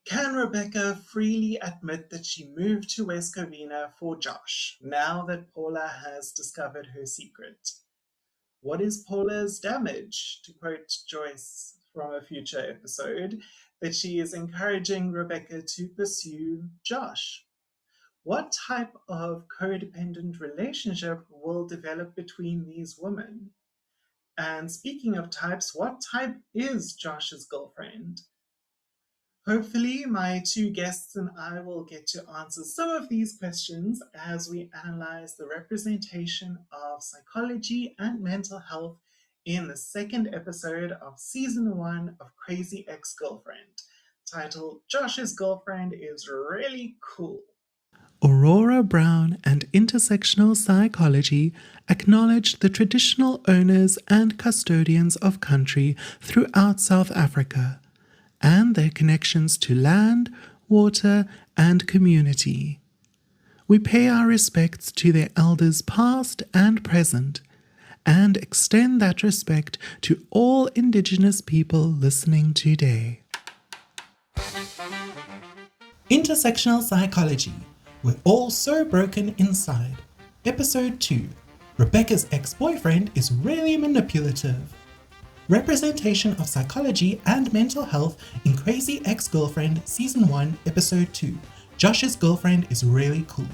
Can Rebecca freely admit that she moved to West Covina for Josh, now that Paula has discovered her secret? What is Paula's damage, to quote Joyce from a future episode, that she is encouraging Rebecca to pursue Josh? What type of codependent relationship will develop between these women? And speaking of types, what type is Josh's girlfriend? Hopefully, my two guests and I will get to answer some of these questions as we analyze the representation of psychology and mental health in the second episode of season 1 of Crazy Ex-Girlfriend, titled Josh's Girlfriend is Really Cool. Aurora Brown and Intersectional Psychology acknowledge the traditional owners and custodians of country throughout South Africa and their connections to land, water, and community. We pay our respects to their elders past and present, and extend that respect to all Indigenous people listening today. Intersectional Psychology. We're all so broken inside. Episode 2. Rebecca's ex-boyfriend is really manipulative. Representation of psychology and mental health in Crazy Ex-Girlfriend Season 1, Episode 2. Josh's girlfriend is really cool.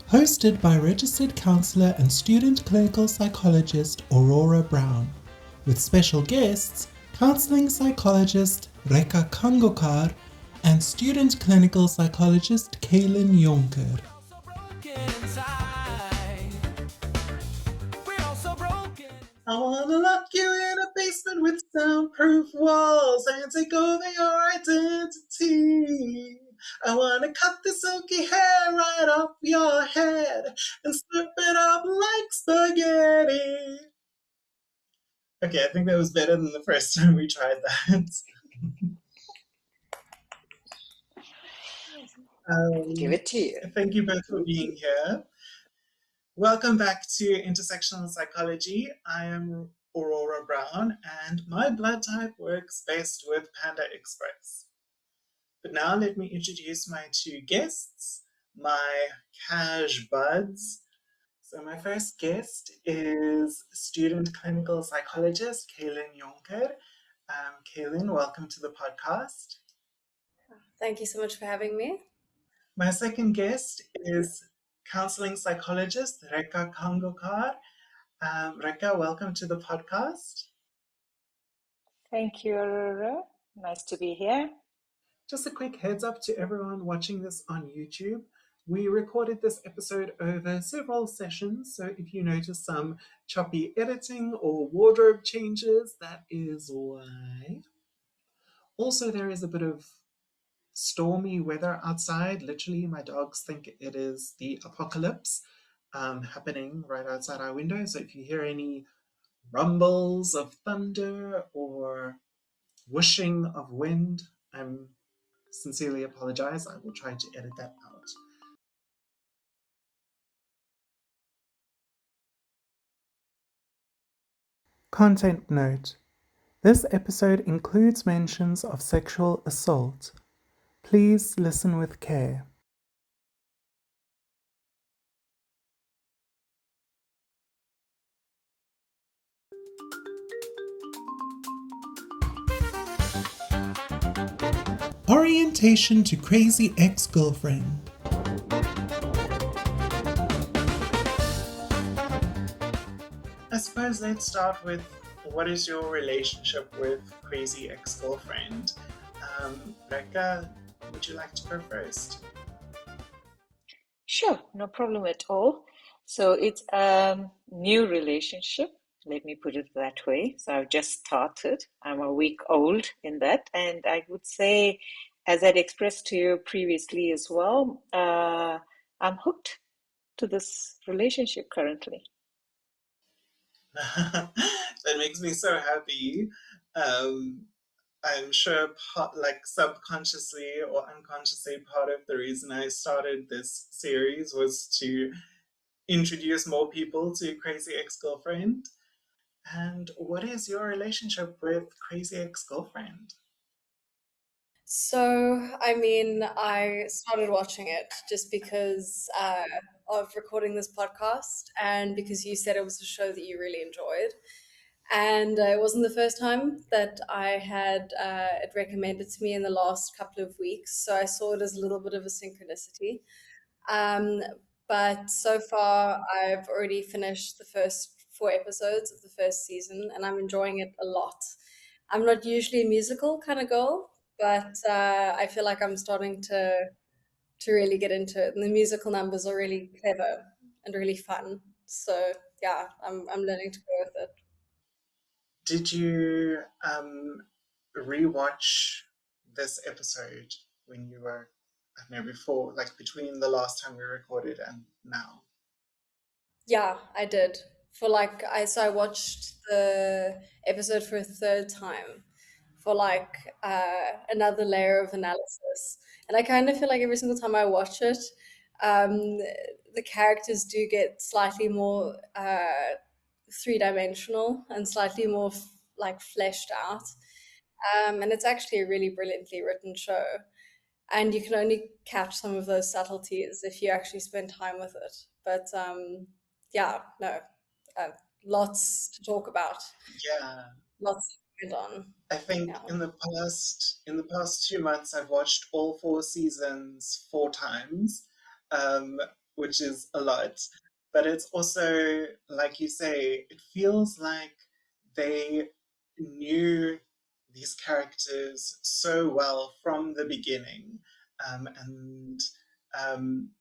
Hosted by registered counselor and student clinical psychologist Aurora Brown, with special guests, counseling psychologist Rekha Kangokar and student clinical psychologist Cailen Jonker. I wanna lock you in a basement with soundproof walls and take over your identity. I wanna cut the silky hair right off your head and slurp it up like spaghetti. Okay, I think that was better than the first time we tried that. Give it to you. Thank you both for being here. Welcome back to Intersectional Psychology. I am Aurora Brown, and my blood type works best with Panda Express. But now let me introduce my two guests, my cazh buds. So my first guest is student clinical psychologist Cailen Jonker. Cailen, welcome to the podcast. Thank you so much for having me. My second guest is counseling psychologist Rekha Kangokar. Rekha, welcome to the podcast. Thank you, Aurora. Nice to be here. Just a quick heads up to everyone watching this on YouTube. We recorded this episode over several sessions, so if you notice some choppy editing or wardrobe changes, that is why. Also, there is a bit of stormy weather outside. Literally, my dogs think it is the apocalypse happening right outside our window. So if you hear any rumbles of thunder or whooshing of wind, I'm sincerely apologize. I will try to edit that out. Content note. This episode includes mentions of sexual assault. Please listen with care. Orientation to Crazy Ex-Girlfriend. I suppose let's start with, what is your relationship with Crazy Ex-Girlfriend? Rekha, would you like to go first? Sure, no problem at all. So it's a new relationship, let me put it that way. So I've just started. I'm a week old in that. And I would say, as I'd expressed to you previously as well, I'm hooked to this relationship currently. That makes me so happy. I'm sure subconsciously or unconsciously, part of the reason I started this series was to introduce more people to Crazy Ex-Girlfriend. And what is your relationship with Crazy Ex-Girlfriend? So, I mean, I started watching it just because of recording this podcast and because you said it was a show that you really enjoyed. And it wasn't the first time that I had it recommended to me in the last couple of weeks. So I saw it as a little bit of a synchronicity. Um, but so far, I've already finished the first 4 episodes of the first season, and I'm enjoying it a lot. I'm not usually a musical kind of girl, but I feel like I'm starting to really get into it, and the musical numbers are really clever and really fun. So yeah, I'm learning to go with it. Did you rewatch this episode when you were, I don't know, before, like between the last time we recorded and now? Yeah, I did. I watched the episode for a third time for like another layer of analysis. And I kind of feel like every single time I watch it, um, the characters do get slightly more three-dimensional and slightly more like fleshed out. And it's actually a really brilliantly written show. And you can only catch some of those subtleties if you actually spend time with it. But yeah, no, uh, lots to talk about, Yeah, lots to comment on. I think Yeah. in the past 2 months I've watched all 4 seasons 4 times, um, which is a lot. But it's also, like you say, it feels like they knew these characters so well from the beginning, and um,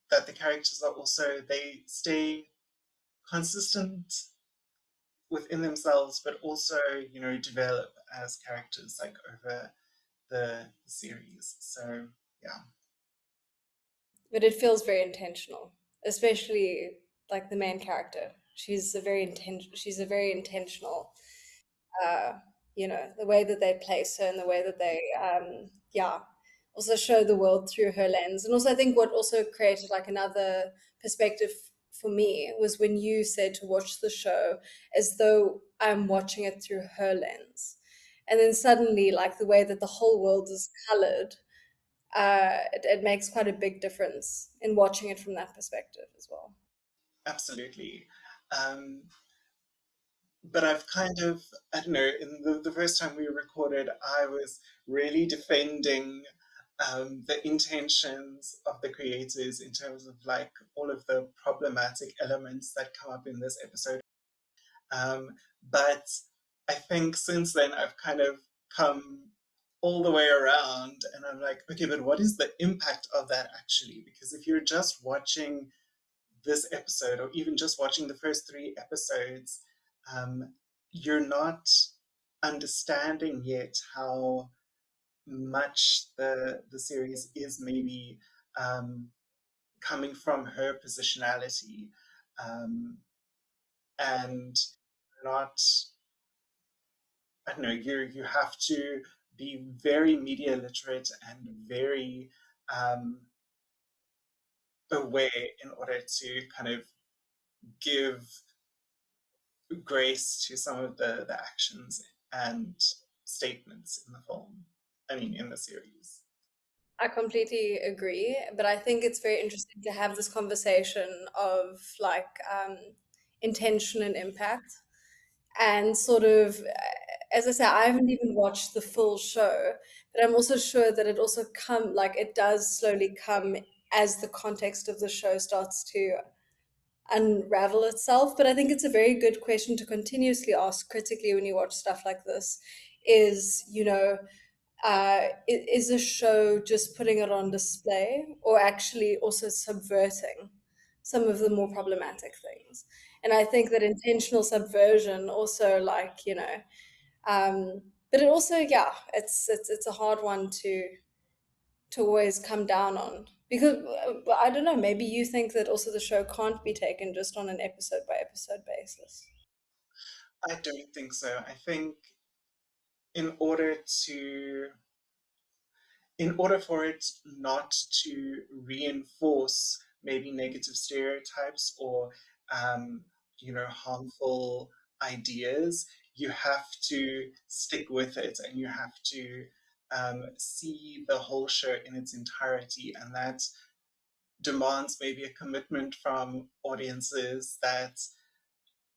that the characters are also, they stay consistent within themselves, but also, develop as characters like over the series. So yeah, But it feels very intentional, especially like the main character. She's a very intentional uh, the way that they place her and the way that they, yeah, also show the world through her lens. And also, I think what also created like another perspective for me was when you said to watch the show as though I'm watching it through her lens. And then suddenly, like the way that the whole world is colored, it makes quite a big difference in watching it from that perspective as well. absolutely. Um, but I've kind of, I don't know, in the first time we recorded, I was really defending the intentions of the creators in terms of like all of the problematic elements that come up in this episode. Um, but I think since then I've kind of come all the way around and I'm like, okay, but what is the impact of that actually? Because if you're just watching this episode or even just watching the first 3 episodes, um, you're not understanding yet how much the series is maybe um, coming from her positionality, um, and not, I don't know, you have to be very media literate and very aware in order to kind of give grace to some of the actions and statements in the film. I mean, in the series. I completely agree, but I think it's very interesting to have this conversation of like intention and impact, and sort of, as I say, I haven't even watched the full show, but I'm also sure that it also it does slowly come as the context of the show starts to unravel itself. But I think it's a very good question to continuously ask critically when you watch stuff like this is, is a show just putting it on display or actually also subverting some of the more problematic things? And I think that intentional subversion also, um, but it also, yeah, it's a hard one to always come down on because I don't know, maybe you think that also the show can't be taken just on an episode by episode basis. I don't think so. I think in order to in order for it not to reinforce maybe negative stereotypes or um, harmful ideas, you have to stick with it and you have to see the whole show in its entirety, and that demands maybe a commitment from audiences that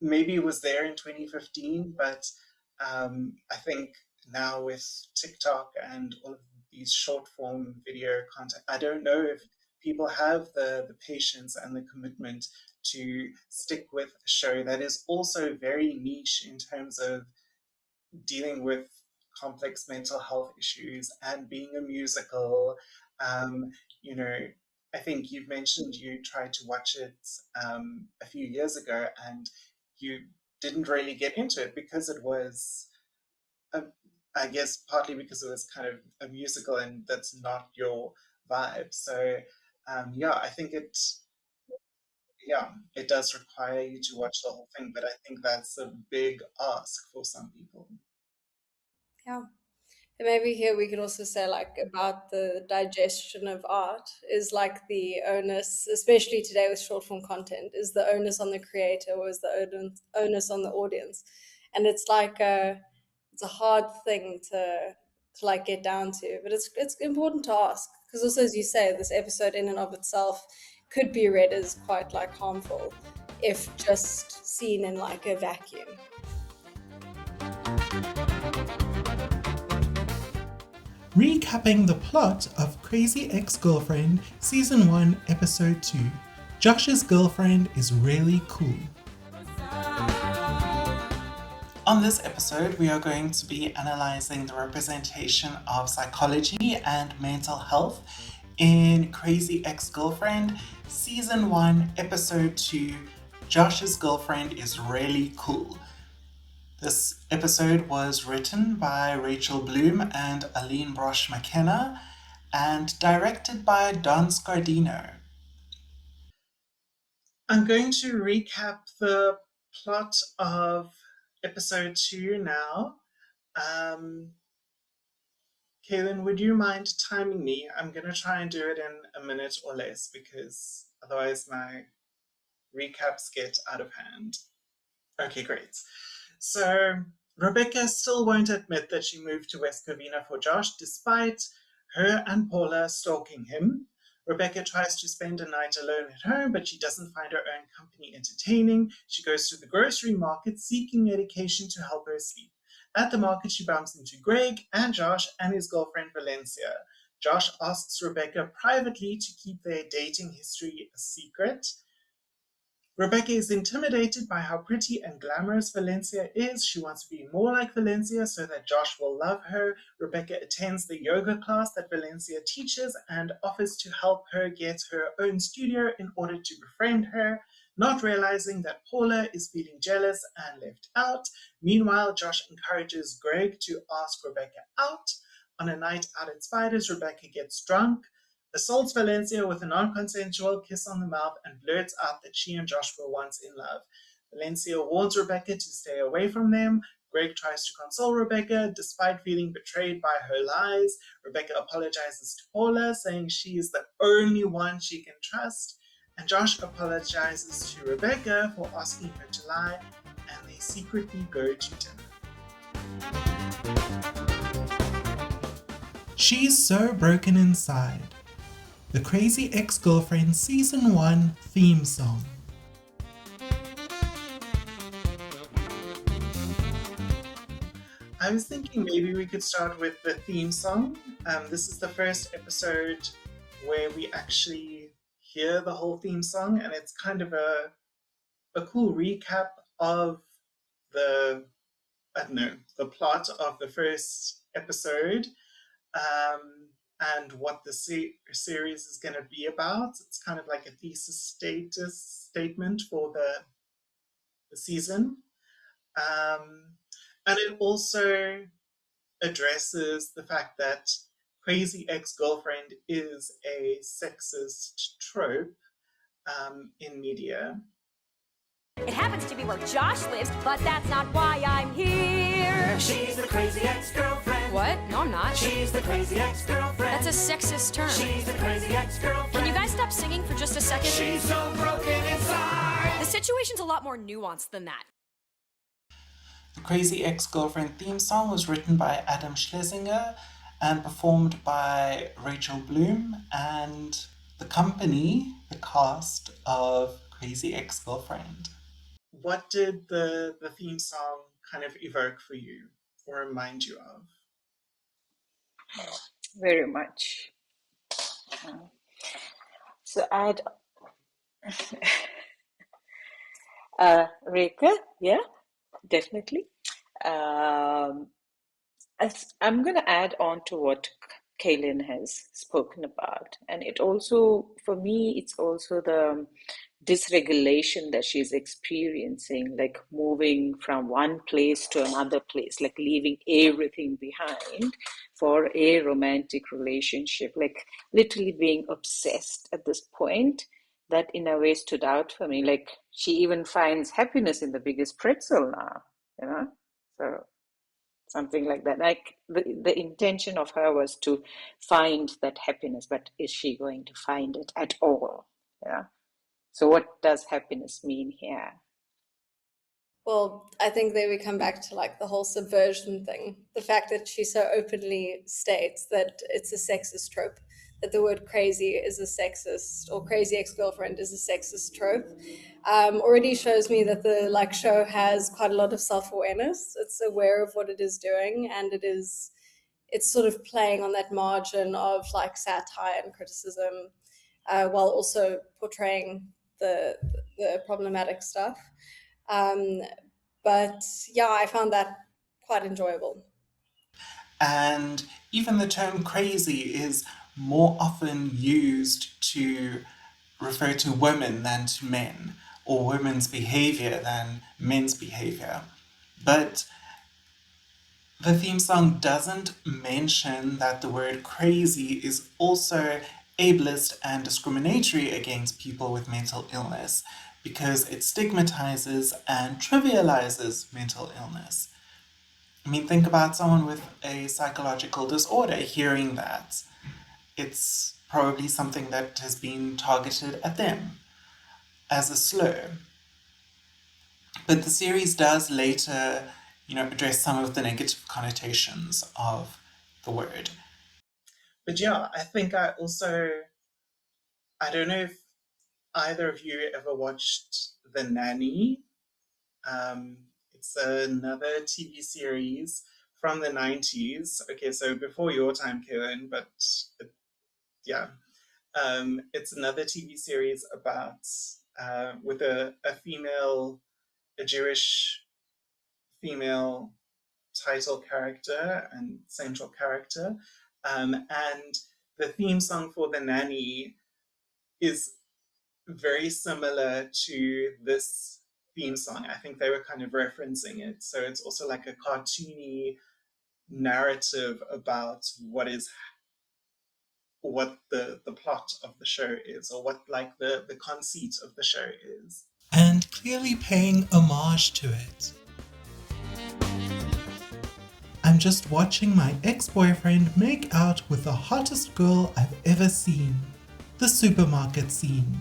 maybe was there in 2015, but I think now with TikTok and all of these short form video content, I don't know if people have the patience and the commitment to stick with a show that is also very niche in terms of dealing with complex mental health issues and being a musical. Um, you know, I think you've mentioned you tried to watch it a few years ago and you didn't really get into it because it was, a, I guess, partly because it was kind of a musical and that's not your vibe. So, yeah, I think it does require you to watch the whole thing, but I think that's a big ask for some people. Yeah. And maybe here we could also say, like, about the digestion of art is like the onus, especially today with short form content, is the onus on the creator or is the onus on the audience? And it's like it's a hard thing to like get down to, but it's important to ask because also, as you say, this episode in and of itself could be read as quite like harmful if just seen in like a vacuum. Recapping the plot of Crazy Ex-Girlfriend Season 1, Episode 2. Josh's girlfriend is really cool. On this episode, we are going to be analysing the representation of psychology and mental health in Crazy Ex-Girlfriend Season 1, Episode 2. Josh's girlfriend is really cool. This episode was written by Rachel Bloom and Aline Brosh McKenna and directed by Don Scardino. I'm going to recap the plot of episode 2 now. Cailen, would you mind timing me? I'm going to try and do it in a minute or less because otherwise my recaps get out of hand. Okay, great. So Rebecca still won't admit that she moved to West Covina for Josh, despite her and Paula stalking him. Rebecca tries to spend a night alone at home, but she doesn't find her own company entertaining. She goes to the grocery market seeking medication to help her sleep. At the market, she bumps into Greg and Josh and his girlfriend Valencia. Josh asks Rebecca privately to keep their dating history a secret. Rebecca is intimidated by how pretty and glamorous Valencia is. She wants to be more like Valencia so that Josh will love her. Rebecca attends the yoga class that Valencia teaches and offers to help her get her own studio in order to befriend her, not realizing that Paula is feeling jealous and left out. Meanwhile, Josh encourages Greg to ask Rebecca out. On a night out at Spiders, Rebecca gets drunk, assaults Valencia with a non-consensual kiss on the mouth, and blurts out that she and Josh were once in love. Valencia warns Rebecca to stay away from them. Greg tries to console Rebecca, despite feeling betrayed by her lies. Rebecca apologizes to Paula, saying she is the only one she can trust. And Josh apologizes to Rebecca for asking her to lie, and they secretly go to dinner. She's so broken inside. The Crazy Ex-Girlfriend Season 1 theme song. I was thinking maybe we could start with the theme song. This is the first episode where we actually hear the whole theme song, and it's kind of a cool recap of the plot of the first episode. And what the series is going to be about. It's kind of like a thesis statement for the season. And it also addresses the fact that Crazy Ex-Girlfriend is a sexist trope in media. It happens to be where Josh lives, but that's not why I'm here. She's the crazy ex-girlfriend. What? No, I'm not. She's the crazy ex-girlfriend. That's a sexist term. She's the crazy ex-girlfriend. Can you guys stop singing for just a second? She's so broken inside. The situation's a lot more nuanced than that. The Crazy Ex-Girlfriend theme song was written by Adam Schlesinger and performed by Rachel Bloom and the company, the cast of Crazy Ex-Girlfriend. What did the theme song kind of evoke for you or remind you of? Very much. So I'd Rekha, yeah, definitely. Um, I'm going to add on to what Cailen has spoken about. And it also, for me, it's also the dysregulation that she's experiencing, like moving from one place to another place, like leaving everything behind for a romantic relationship, like literally being obsessed at this point. That in a way stood out for me. Like she even finds happiness in the biggest pretzel now, you know? So something like that. Like the intention of her was to find that happiness, but is she going to find it at all? Yeah. So what does happiness mean here? Well, I think there we come back to like the whole subversion thing. The fact that she so openly states that it's a sexist trope, that the word crazy is a sexist, or crazy ex-girlfriend is a sexist trope, already shows me that the like show has quite a lot of self-awareness. It's aware of what it is doing, and it's sort of playing on that margin of like satire and criticism, while also portraying the problematic stuff. But yeah, I found that quite enjoyable. And even the term crazy is more often used to refer to women than to men, or women's behavior than men's behavior. But the theme song doesn't mention that the word crazy is also ableist and discriminatory against people with mental illness because it stigmatizes and trivializes mental illness. I mean, think about someone with a psychological disorder hearing that. It's probably something that has been targeted at them as a slur. But the series does later, address some of the negative connotations of the word. But yeah, I think I don't know if either of you ever watched The Nanny. It's another TV series from the 90s. Okay, so before your time, Karen, but yeah. It's another TV series about, with a female, a Jewish female title character and central character. And the theme song for The Nanny is very similar to this theme song. I think they were kind of referencing it. So it's also like a cartoony narrative about what the plot of the show is, or what like the conceit of the show is. And clearly paying homage to it. I'm just watching my ex-boyfriend make out with the hottest girl I've ever seen. The supermarket scene.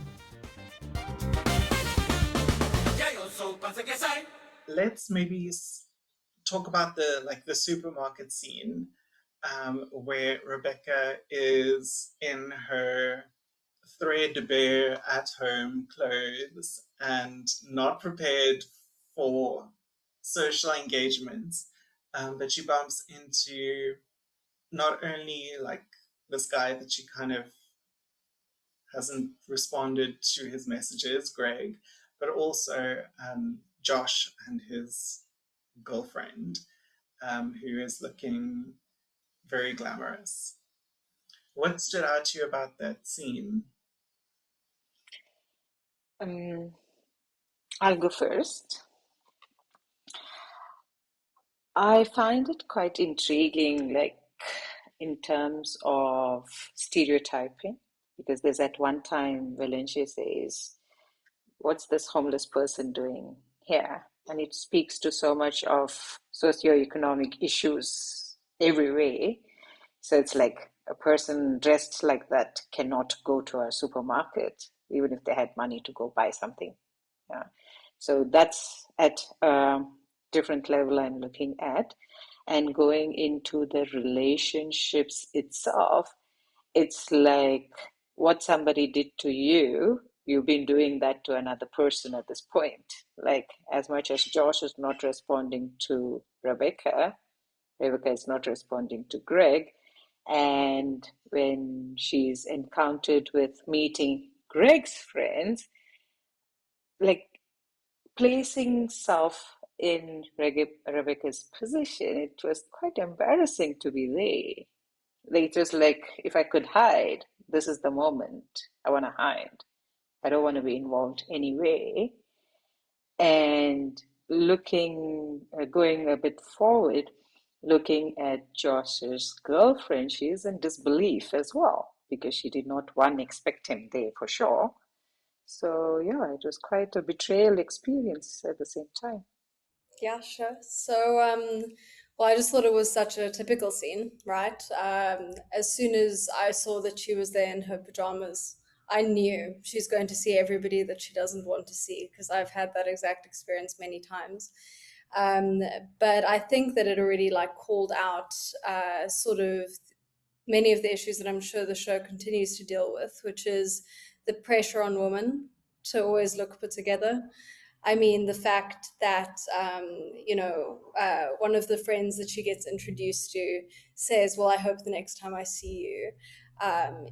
Let's maybe talk about the supermarket scene, where Rebecca is in her threadbare at-home clothes and not prepared for social engagements, but she bumps into not only like this guy that she kind of hasn't responded to his messages, Greg, but also Josh and his girlfriend, who is looking very glamorous. What stood out to you about that scene? I'll go first. I find it quite intriguing, like in terms of stereotyping, because there's at one time Valencia says, what's this homeless person doing here? And it speaks to so much of socioeconomic issues every way. So it's like a person dressed like that cannot go to a supermarket, even if they had money to go buy something. Yeah. So that's at a different level I'm looking at. And going into the relationships itself, it's like what somebody did to you, you've been doing that to another person at this point. Like, as much as Josh is not responding to Rebecca, Rebecca is not responding to Greg. And when she's encountered with meeting Greg's friends, like placing self in Rebecca's position, it was quite embarrassing to be there. Like, it was like, if I could hide, this is the moment I want to hide. I don't want to be involved anyway. And going a bit forward, looking at Josh's girlfriend, she is in disbelief as well because she did not, one, expect him there for sure. So, yeah, it was quite a betrayal experience at the same time. Yeah, sure. So, well, I just thought it was such a typical scene, right? As soon as I saw that she was there in her pajamas, I knew she's going to see everybody that she doesn't want to see, because I've had that exact experience many times. Um, but I think that it already like called out sort of many of the issues that I'm sure the show continues to deal with, which is the pressure on women to always look put together. I mean, the fact that, one of the friends that she gets introduced to says, well, I hope the next time I see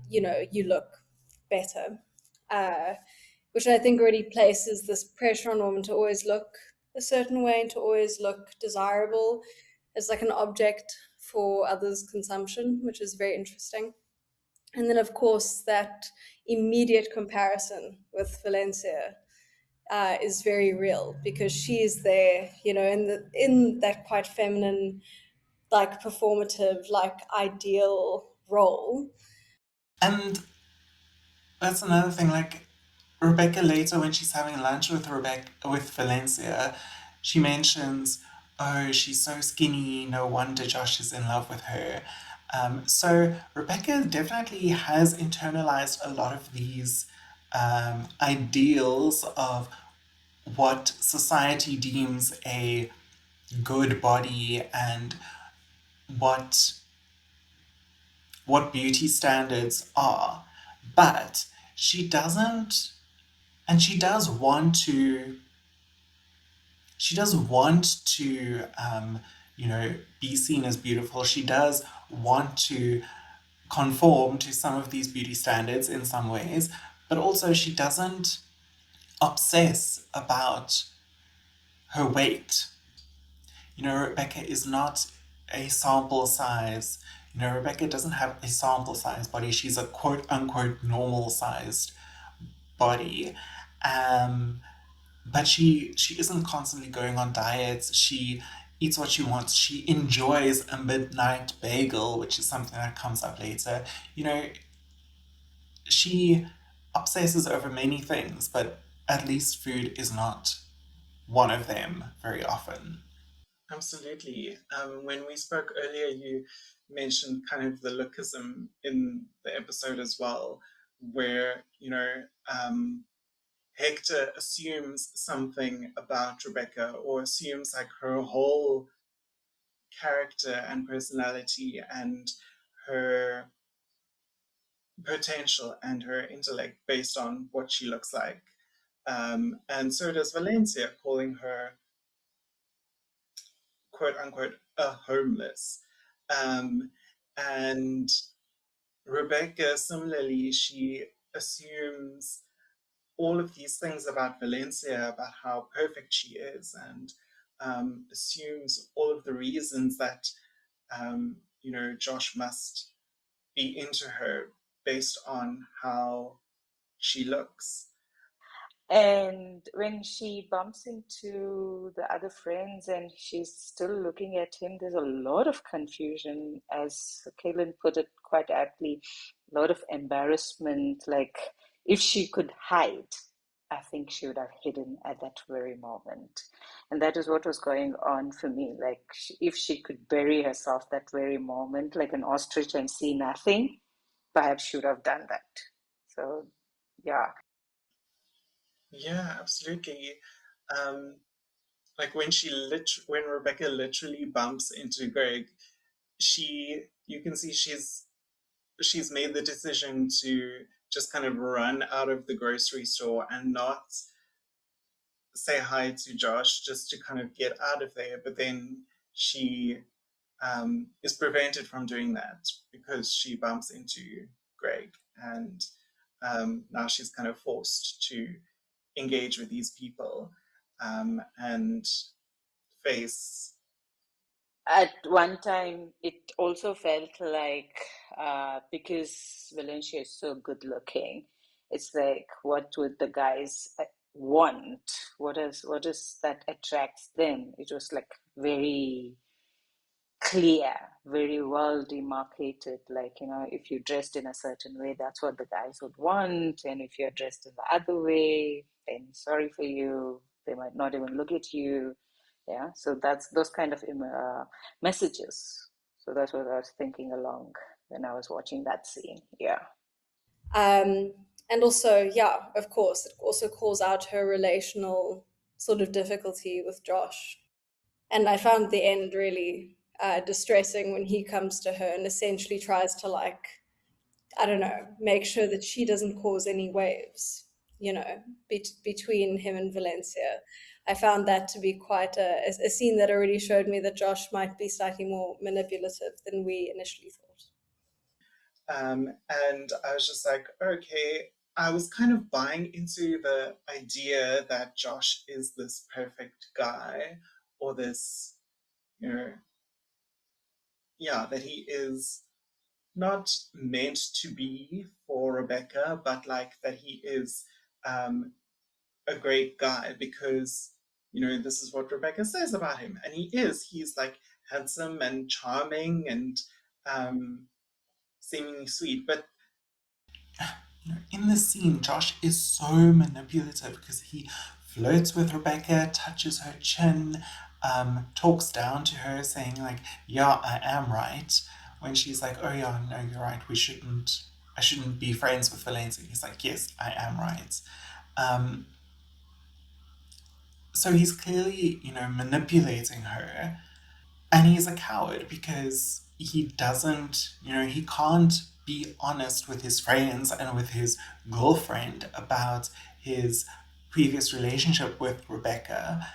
you, you look better, which I think already places this pressure on women to always look a certain way and to always look desirable as like an object for others' consumption, which is very interesting. And then, of course, that immediate comparison with Valencia is very real, because she is there, in that quite feminine, like performative, like ideal role. And that's another thing, like Rebecca later, when she's having lunch with Valencia, she mentions, oh, she's so skinny, no wonder Josh is in love with her. So Rebecca definitely has internalized a lot of these ideals of what society deems a good body and what beauty standards are. But she doesn't, and she does want to be seen as beautiful. She does want to conform to some of these beauty standards in some ways, but also she doesn't obsess about her weight. Rebecca is not a sample size. Rebecca doesn't have a sample size body. She's a quote unquote normal sized body. But she isn't constantly going on diets. She eats what she wants. She enjoys a midnight bagel, which is something that comes up later. She obsesses over many things, but at least food is not one of them very often. Absolutely. When we spoke earlier, you mentioned kind of the lookism in the episode as well, where, Hector assumes something about Rebecca, or assumes like her whole character and personality and her potential and her intellect based on what she looks like. And so does Valencia, calling her quote unquote a homeless. And Rebecca, similarly, she assumes all of these things about Valencia, about how perfect she is, and assumes all of the reasons that, Josh must be into her based on how she looks. And when she bumps into the other friends and she's still looking at him, there's a lot of confusion, as Cailen put it quite aptly, a lot of embarrassment. Like, if she could hide, I think she would have hidden at that very moment. And that is what was going on for me. Like, if she could bury herself that very moment, like an ostrich, and see nothing, perhaps she would have done that. So, yeah. Yeah, absolutely. Um, like when Rebecca literally bumps into Greg, you can see she's made the decision to just kind of run out of the grocery store and not say hi to Josh, just to kind of get out of there. But then she is prevented from doing that because she bumps into Greg, and now she's kind of forced to engage with these people and face. At one time, it also felt like because Valencia is so good looking, it's like, what would the guys want? What is that attracts them? It was like very clear, very well demarcated. Like, if you dressed in a certain way, that's what the guys would want. And if you're dressed in the other way, then sorry for you. They might not even look at you. Yeah. So that's those kind of messages. So that's what I was thinking along when I was watching that scene. Yeah. And also, yeah, of course, it also calls out her relational sort of difficulty with Josh. And I found the end really distressing when he comes to her and essentially tries to, like, I don't know, make sure that she doesn't cause any waves, between him and Valencia. I found that to be quite a scene that already showed me that Josh might be slightly more manipulative than we initially thought. And I was just like, okay, I was kind of buying into the idea that Josh is this perfect guy, or this, that he is not meant to be for Rebecca, but like that he is a great guy because, this is what Rebecca says about him. And he is. He's like handsome and charming and seemingly sweet. But in this scene, Josh is so manipulative because he flirts with Rebecca, touches her chin, talks down to her, saying like, "Yeah, I am right." When she's like, "Oh yeah, no, you're right. I shouldn't be friends with Valencia." He's like, "Yes, I am right." So he's clearly, manipulating her. And he's a coward because he can't be honest with his friends and with his girlfriend about his previous relationship with Rebecca.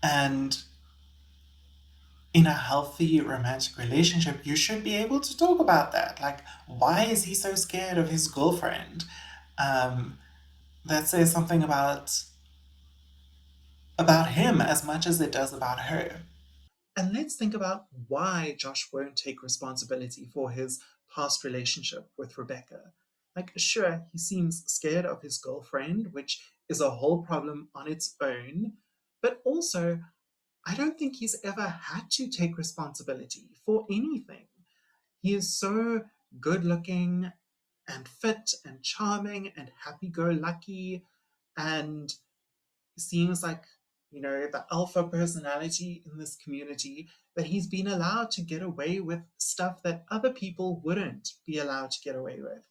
And in a healthy romantic relationship, you should be able to talk about that. Like, why is he so scared of his girlfriend? That says something about him as much as it does about her. And let's think about why Josh won't take responsibility for his past relationship with Rebecca. Like, sure, he seems scared of his girlfriend, which is a whole problem on its own, but also, I don't think he's ever had to take responsibility for anything. He is so good looking and fit and charming and happy go lucky and seems like, the alpha personality in this community, that he's been allowed to get away with stuff that other people wouldn't be allowed to get away with.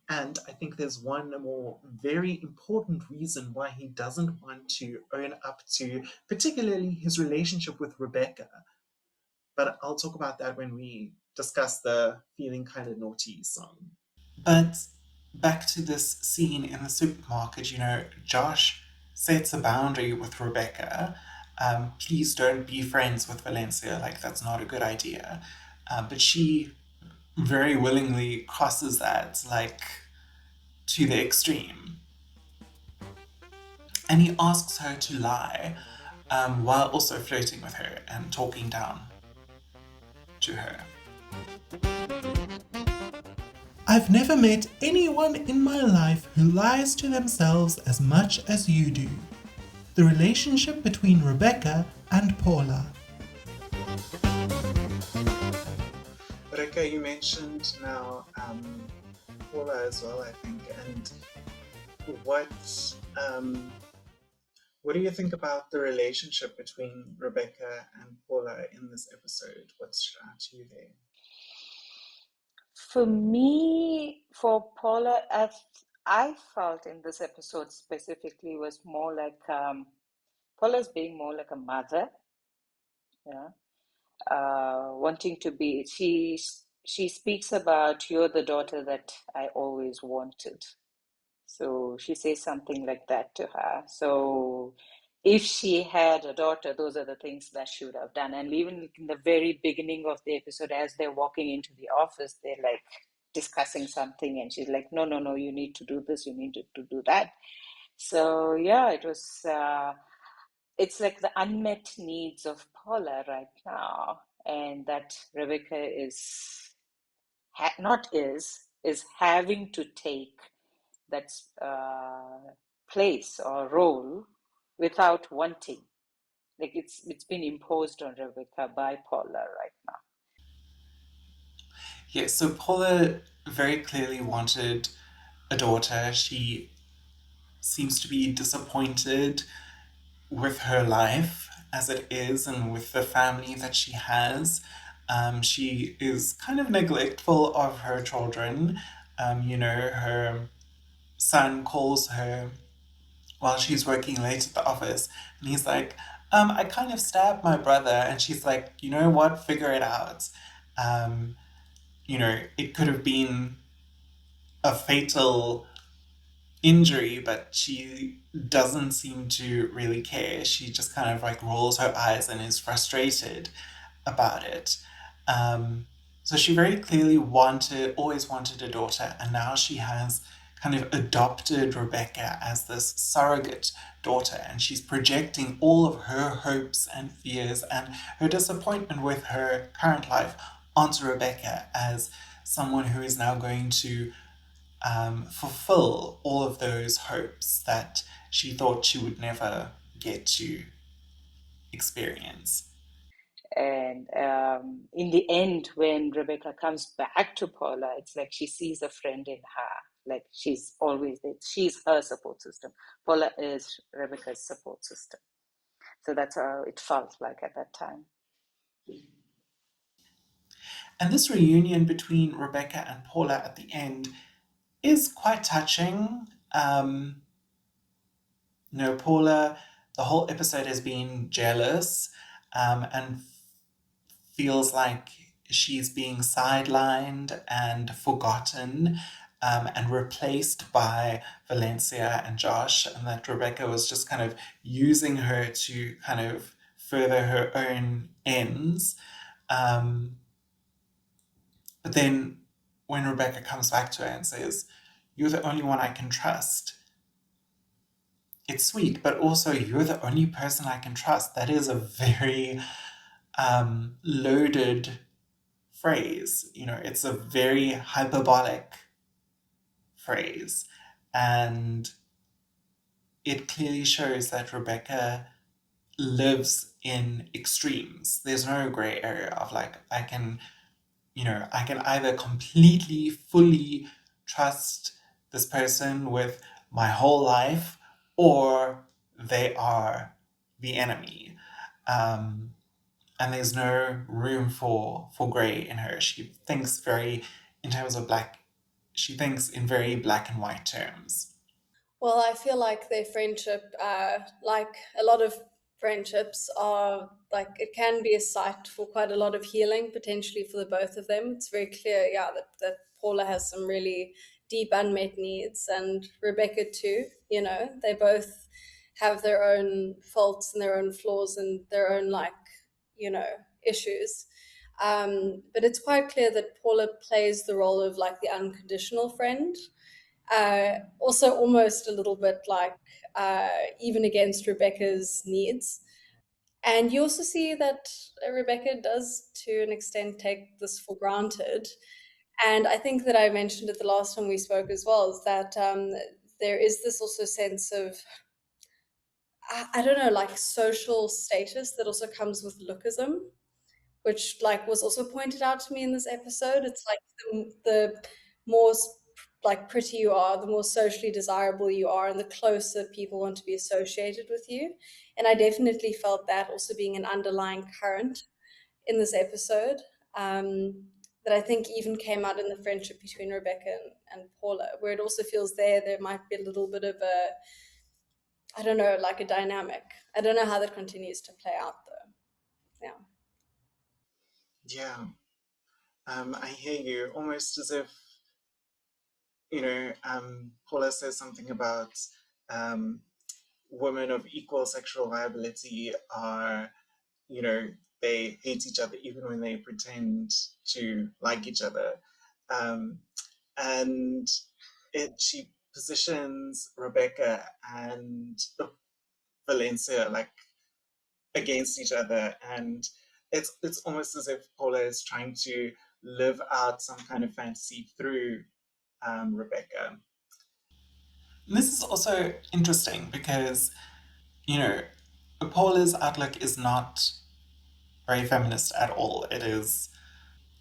And I think there's one more very important reason why he doesn't want to own up to, particularly his relationship with Rebecca. But I'll talk about that when we discuss the Feeling Kinda Naughty song. But back to this scene in the supermarket, Josh sets a boundary with Rebecca. Please don't be friends with Valencia. Like, that's not a good idea. But she very willingly crosses that, like, to the extreme. And he asks her to lie while also flirting with her and talking down to her. I've never met anyone in my life who lies to themselves as much as you do. The relationship between Rebecca and Paula. Rekha, you mentioned now Paula as well, I think. And what do you think about the relationship between Rebecca and Paula in this episode? What stood out to you there? For me, for Paula, I felt in this episode specifically was more like Paula's being more like a mother, yeah, wanting to be. She speaks about, "You're the daughter that I always wanted." So she says something like that to her. So if she had a daughter, those are the things that she would have done. And even in the very beginning of the episode, as they're walking into the office, they're like discussing something, and she's like, "No, no, no, you need to do this, you need to do that." So yeah, it's like the unmet needs of Paula right now, and that Rebecca is having to take that place or role without wanting. Like it's been imposed on Rebecca by Paula right now. Yeah, so Paula very clearly wanted a daughter. She seems to be disappointed with her life as it is and with the family that she has. She is kind of neglectful of her children. Her son calls her while she's working late at the office, and he's like, I kind of stabbed my brother. And she's like, you know what, figure it out. Um, it could have been a fatal injury, but she doesn't seem to really care. She just kind of like rolls her eyes and is frustrated about it. So she very clearly always wanted a daughter, and now she has kind of adopted Rebecca as this surrogate daughter, and she's projecting all of her hopes and fears and her disappointment with her current life onto Rebecca as someone who is now going to fulfill all of those hopes that she thought she would never get to experience. And in the end, when Rebecca comes back to Paula, it's like she sees a friend in her. Like she's always there. She's her support system. Paula is Rebecca's support system. So that's how it felt like at that time. And this reunion between Rebecca and Paula at the end is quite touching. Paula, the whole episode has been jealous and feels like she's being sidelined and forgotten and replaced by Valencia and Josh, and that Rebecca was just kind of using her to kind of further her own ends. But then when Rebecca comes back to her and says, "You're the only one I can trust," it's sweet, but also, "You're the only person I can trust." That is a very loaded phrase. It's a very hyperbolic phrase. And it clearly shows that Rebecca lives in extremes. There's no gray area of like, I can either completely, fully trust this person with my whole life, or they are the enemy. And there's no room for gray in her. She thinks she thinks in very black and white terms. Well, I feel like their friendship, like a lot of friendships, are like it can be a site for quite a lot of healing potentially for the both of them. It's very clear, yeah, that Paula has some really deep unmet needs, and Rebecca too. They both have their own faults and their own flaws and their own issues. But it's quite clear that Paula plays the role of like the unconditional friend, also almost a little bit like even against Rebecca's needs. And you also see that Rebecca does, to an extent, take this for granted. And I think that I mentioned it the last time we spoke as well, is that there is this also sense of, I don't know, like social status that also comes with lookism, which like was also pointed out to me in this episode. It's like the more like pretty you are, the more socially desirable you are, and the closer people want to be associated with you. And I definitely felt that also being an underlying current in this episode, that I think even came out in the friendship between Rebecca and Paula, where it also feels there might be a little bit of a, I don't know, like a dynamic. I don't know how that continues to play out though. Yeah. Yeah. I hear you, almost as if, Paula says something about um, women of equal sexual viability are, you know, they hate each other even when they pretend to like each other. Um, and she positions Rebecca and Valencia like against each other, and it's almost as if Paula is trying to live out some kind of fantasy through Rebecca. And this is also interesting because, you know, Paula's outlook is not very feminist at all. It is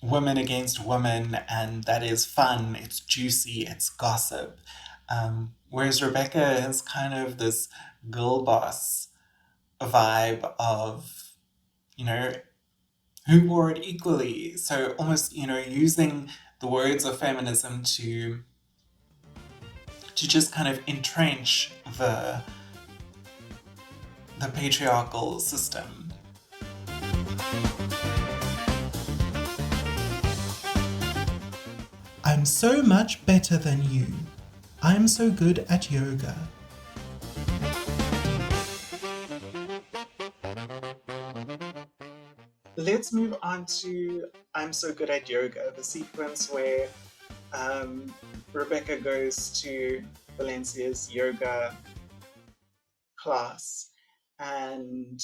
women against women, and that is fun, it's juicy, it's gossip. Whereas Rebecca is kind of this girl boss vibe of, you know, who wore it equally. So almost, using the words of feminism to just kind of entrench the patriarchal system. I'm so much better than you. I'm so good at yoga. Let's move on to I'm So Good at Yoga, the sequence where Rebecca goes to Valencia's yoga class, and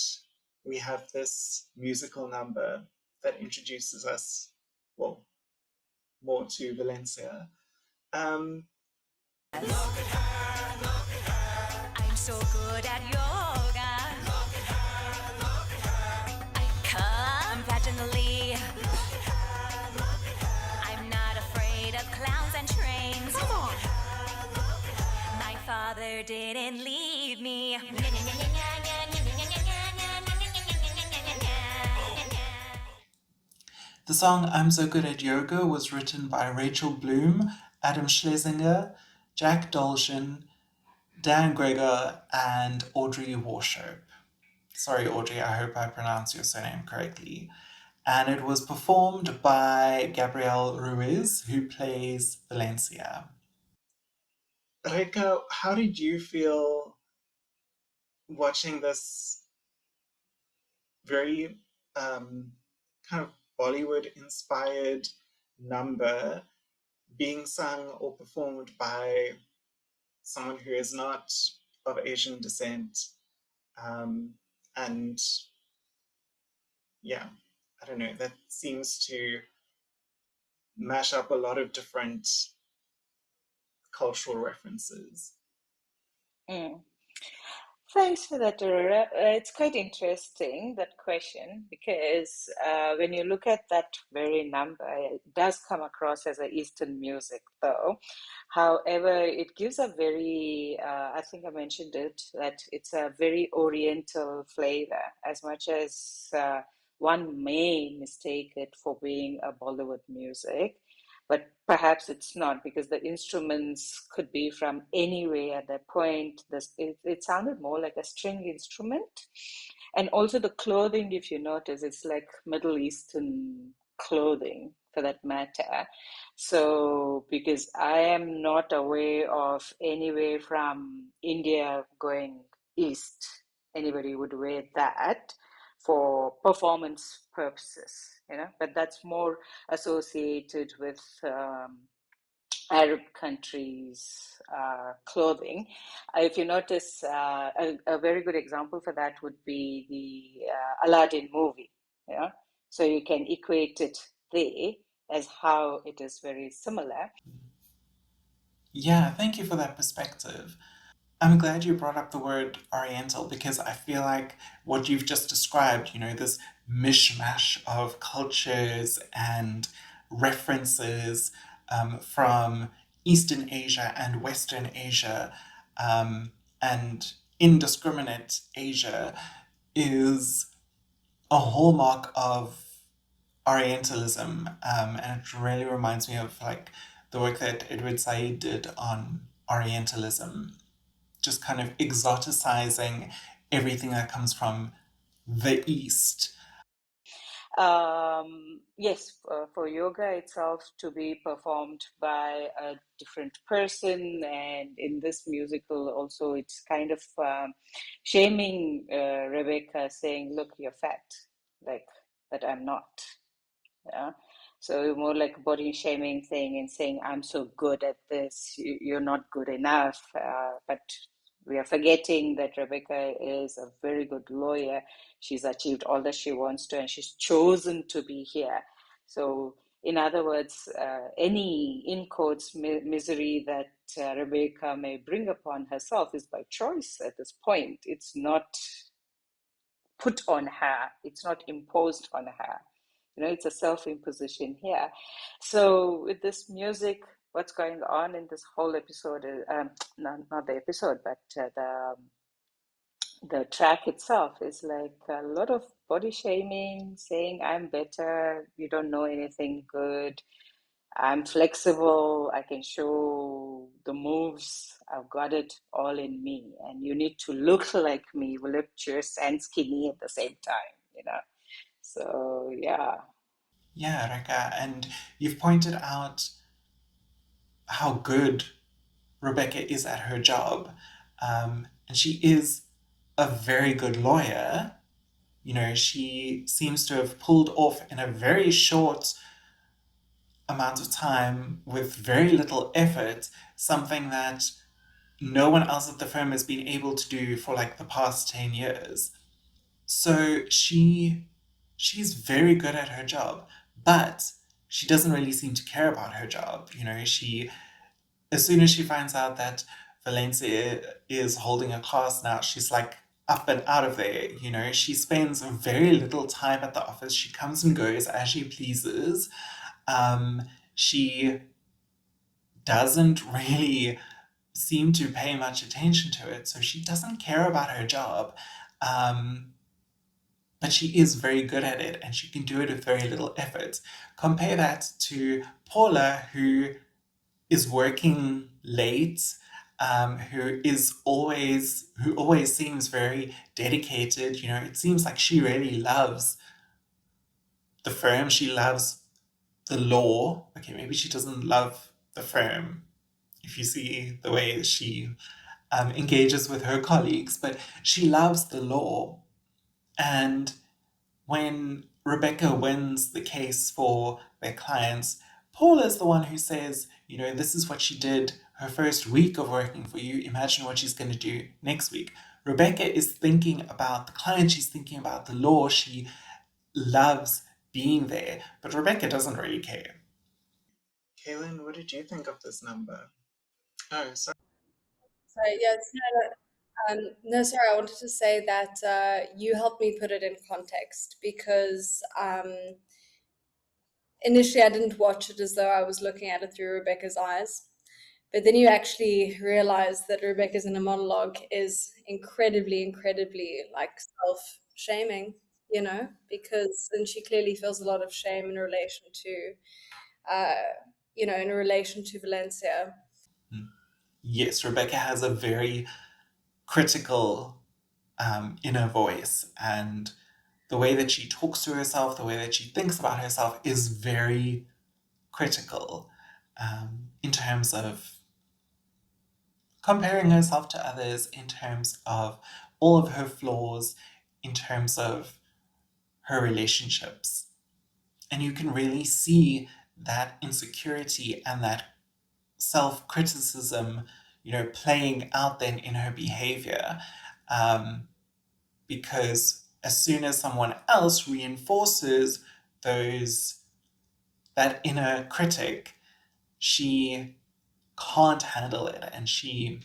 we have this musical number that introduces us, well, more to Valencia. I'm so good at yoga. I come vaginally. I'm not afraid of clowns and trains. Come on. My father didn't leave me. The song I'm So Good at Yoga was written by Rachel Bloom, Adam Schlesinger, Jack Dolshin, Dan Greger, and Audrey Warshope. Sorry, Audrey, I hope I pronounced your surname correctly. And it was performed by Gabrielle Ruiz, who plays Valencia. Rekha, how did you feel watching this very kind of Bollywood-inspired number being sung or performed by someone who is not of Asian descent? And yeah, I don't know, that seems to mash up a lot of different cultural references. Mm. Thanks for that, Aurora. It's quite interesting, that question, because when you look at that very number, it does come across as a Eastern music, though. However, it gives a very, I think I mentioned it, that it's a very Oriental flavor, as much as one may mistake it for being a Bollywood music. But perhaps it's not, because the instruments could be from anywhere at that point. It sounded more like a string instrument. And also the clothing, if you notice, it's like Middle Eastern clothing for that matter. So, because I am not aware of anywhere from India going east, anybody would wear that for performance purposes. But that's more associated with Arab countries' clothing. If you notice, a very good example for that would be the Aladdin movie. Yeah, so you can equate it there as how it is very similar. Yeah, thank you for that perspective. I'm glad you brought up the word Oriental because I feel like what you've just described, this mishmash of cultures and references from Eastern Asia and Western Asia and indiscriminate Asia is a hallmark of Orientalism, and it really reminds me of like the work that Edward Said did on Orientalism. just kind of exoticizing everything that comes from the East. Yes, for yoga itself to be performed by a different person, and in this musical also, it's kind of shaming Rebecca, saying, "Look, you're fat," like that. I'm not. Yeah. So more like a body shaming thing and saying, I'm so good at this, you're not good enough. But we are forgetting that Rebecca is a very good lawyer. She's achieved all that she wants to, and she's chosen to be here. So, in other words, any, in quotes, misery that Rebecca may bring upon herself is by choice at this point. It's not put on her, it's not imposed on her. It's a self-imposition here. So with this music, what's going on in this whole episode, not the episode, but the track itself is like a lot of body shaming, saying I'm better, you don't know anything good, I'm flexible, I can show the moves, I've got it all in me, and you need to look like me, voluptuous and skinny at the same time. So yeah. Yeah, Rekha, and you've pointed out how good Rebecca is at her job. And she is a very good lawyer. She seems to have pulled off in a very short amount of time with very little effort something that no one else at the firm has been able to do for like the past 10 years. So she's very good at her job, but she doesn't really seem to care about her job. She as soon as she finds out that Valencia is holding a class now, she's like up and out of there. She spends very little time at the office. She comes and goes as she pleases. She doesn't really seem to pay much attention to it, so she doesn't care about her job. But she is very good at it, and she can do it with very little effort. Compare that to Paula, who is working late, who always seems very dedicated. It seems like she really loves the firm. She loves the law. Okay, maybe she doesn't love the firm if you see the way she engages with her colleagues, but she loves the law. And when Rebecca wins the case for their clients, Paula is the one who says, this is what she did her first week of working for you. Imagine what she's going to do next week. Rebecca is thinking about the client. She's thinking about the law. She loves being there, but Rebecca doesn't really care. Cailen, what did you think of this number? Oh, sorry. So yeah, no, sorry, I wanted to say that you helped me put it in context because initially I didn't watch it as though I was looking at it through Rebecca's eyes. But then you actually realize that Rebecca's inner monologue is incredibly, incredibly like self-shaming, because and she clearly feels a lot of shame in relation to, Valencia. Yes, Rebecca has a very critical inner voice, and the way that she talks to herself, the way that she thinks about herself is very critical in terms of comparing herself to others, in terms of all of her flaws, in terms of her relationships. And you can really see that insecurity and that self-criticism, playing out then in her behavior. Because as soon as someone else reinforces that inner critic, she can't handle it and she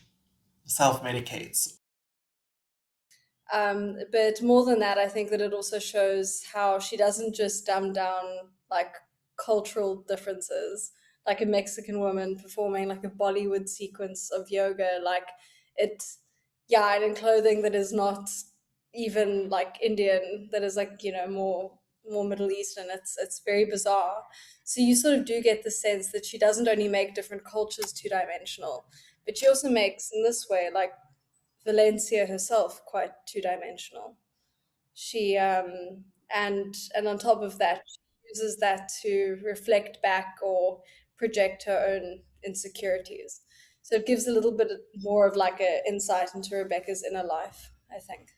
self-medicates. But more than that, I think that it also shows how she doesn't just dumb down like cultural differences, like a Mexican woman performing like a Bollywood sequence of yoga, like it, yeah, and in clothing that is not even like Indian, that is like, more Middle Eastern. It's very bizarre. So you sort of do get the sense that she doesn't only make different cultures two-dimensional, but she also makes in this way like Valencia herself quite two-dimensional. She and on top of that, she uses that to reflect back or project her own insecurities. So it gives a little bit more of like an insight into Rebecca's inner life, I think.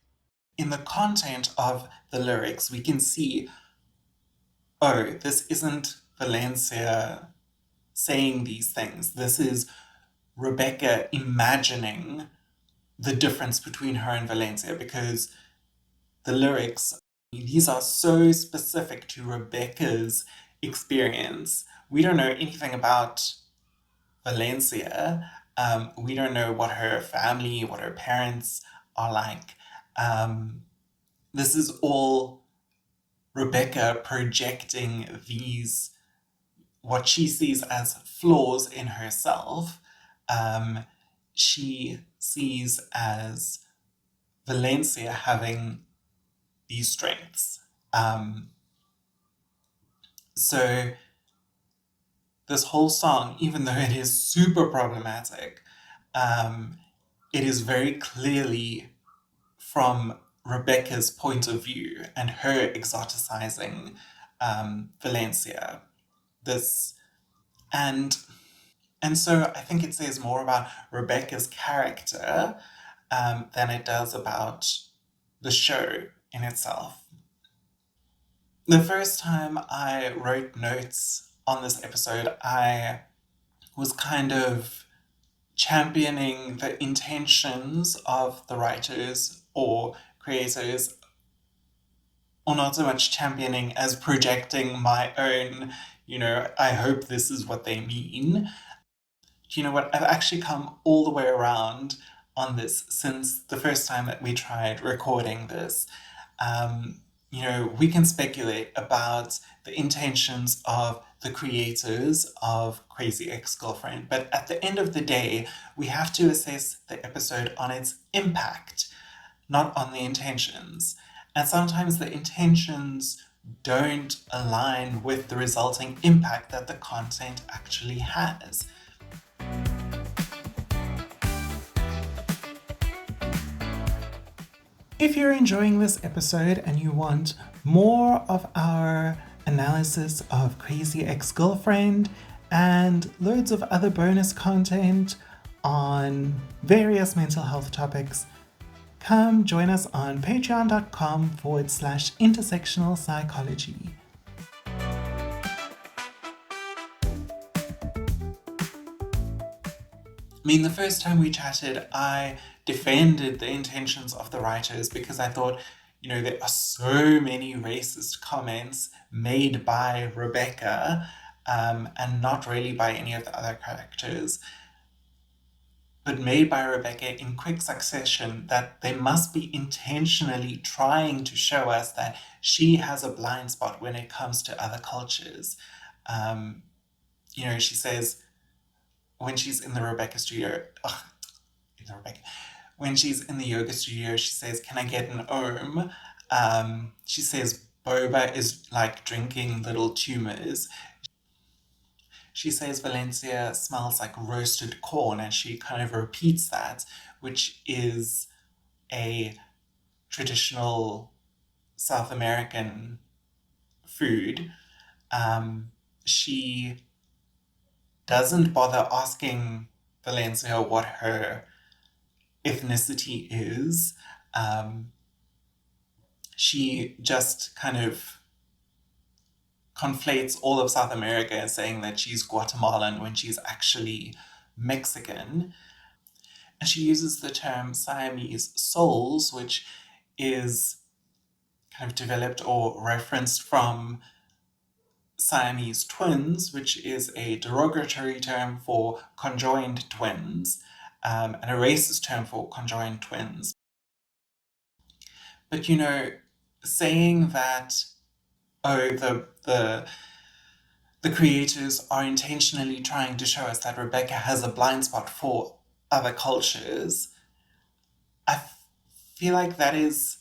In the content of the lyrics, we can see, oh, this isn't Valencia saying these things. This is Rebecca imagining the difference between her and Valencia, because the lyrics, these are so specific to Rebecca's experience. We don't know anything about Valencia. We don't know what her family, what her parents are like. This is all Rebecca projecting these, what she sees as flaws in herself. She sees as Valencia having these strengths. So this whole song, even though it is super problematic, it is very clearly from Rebecca's point of view and her exoticizing Valencia. This and so I think it says more about Rebecca's character than it does about the show in itself. The first time I wrote notes on this episode, I was kind of championing the intentions of the writers or creators, or not so much championing as projecting my own, I hope this is what they mean. Do you know what? I've actually come all the way around on this since the first time that we tried recording this. We can speculate about the intentions of the creators of Crazy Ex-Girlfriend, but at the end of the day, we have to assess the episode on its impact, not on the intentions. And sometimes the intentions don't align with the resulting impact that the content actually has. If you're enjoying this episode and you want more of our analysis of Crazy Ex-Girlfriend and loads of other bonus content on various mental health topics, come join us on patreon.com/intersectional psychology. The first time we chatted, I defended the intentions of the writers because I thought, there are so many racist comments made by Rebecca and not really by any of the other characters, but made by Rebecca in quick succession, that they must be intentionally trying to show us that she has a blind spot when it comes to other cultures. She says, when she's in the Rebecca studio, when she's in the yoga studio, she says, "Can I get an ohm?" She says, "Boba is like drinking little tumors." She says Valencia smells like roasted corn, and she kind of repeats that, which is a traditional South American food. She doesn't bother asking Valencia what her ethnicity is. She just kind of conflates all of South America, saying that she's Guatemalan when she's actually Mexican. And she uses the term Siamese souls, which is kind of developed or referenced from Siamese twins, which is a derogatory term for conjoined twins, and a racist term for conjoined twins. But saying that, the creators are intentionally trying to show us that Rebecca has a blind spot for other cultures, I feel like that is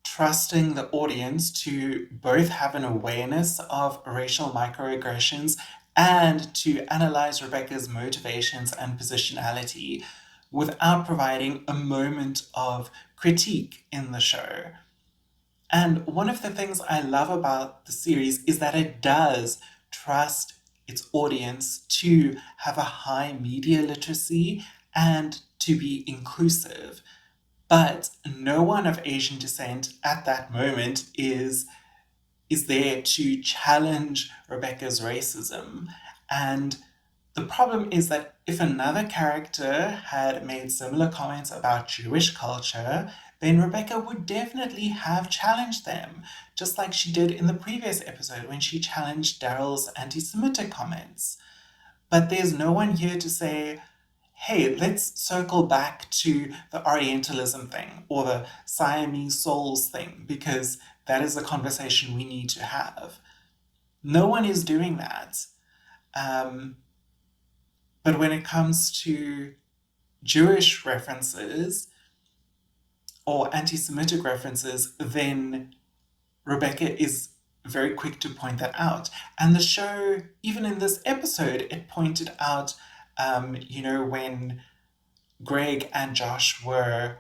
trusting the audience to both have an awareness of racial microaggressions and to analyze Rebecca's motivations and positionality without providing a moment of critique in the show. And one of the things I love about the series is that it does trust its audience to have a high media literacy and to be inclusive. But no one of Asian descent at that moment is there to challenge Rebecca's racism. And the problem is that if another character had made similar comments about Jewish culture, then Rebecca would definitely have challenged them, just like she did in the previous episode when she challenged Daryl's anti-Semitic comments. But there's no one here to say, hey, let's circle back to the Orientalism thing or the Siamese souls thing, because that is a conversation we need to have. No one is doing that. But when it comes to Jewish references or anti-Semitic references, then Rebecca is very quick to point that out. And the show, even in this episode, it pointed out, when Greg and Josh were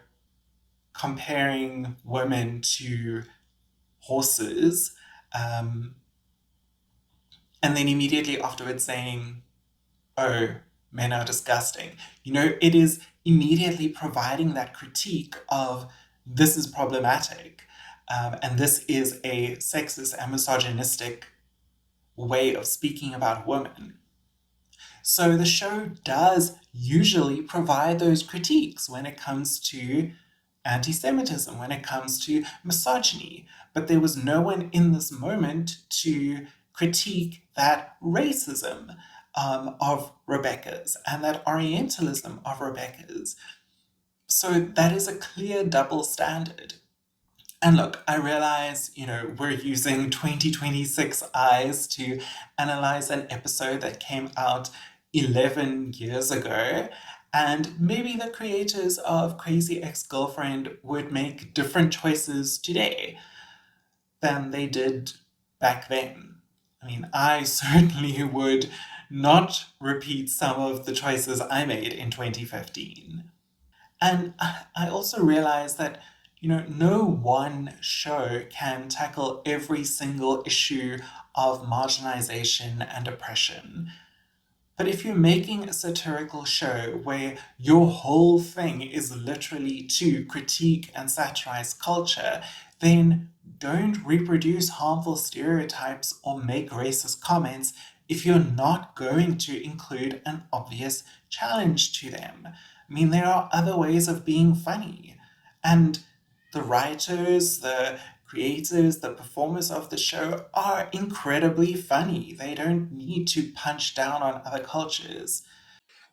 comparing women to horses, and then immediately afterwards saying, oh, men are disgusting. It is immediately providing that critique of this is problematic, and this is a sexist and misogynistic way of speaking about women. So the show does usually provide those critiques when it comes to anti-Semitism, when it comes to misogyny, but there was no one in this moment to critique that racism of Rebecca's and that Orientalism of Rebecca's. So that is a clear double standard. And look, I realize, we're using 2026 eyes to analyze an episode that came out 11 years ago. And maybe the creators of Crazy Ex-Girlfriend would make different choices today than they did back then. I mean, I certainly would not repeat some of the choices I made in 2015. And I also realized that, no one show can tackle every single issue of marginalization and oppression. But if you're making a satirical show where your whole thing is literally to critique and satirize culture, then don't reproduce harmful stereotypes or make racist comments if you're not going to include an obvious challenge to them. I mean, there are other ways of being funny. And the writers, the creators, the performers of the show are incredibly funny. They don't need to punch down on other cultures.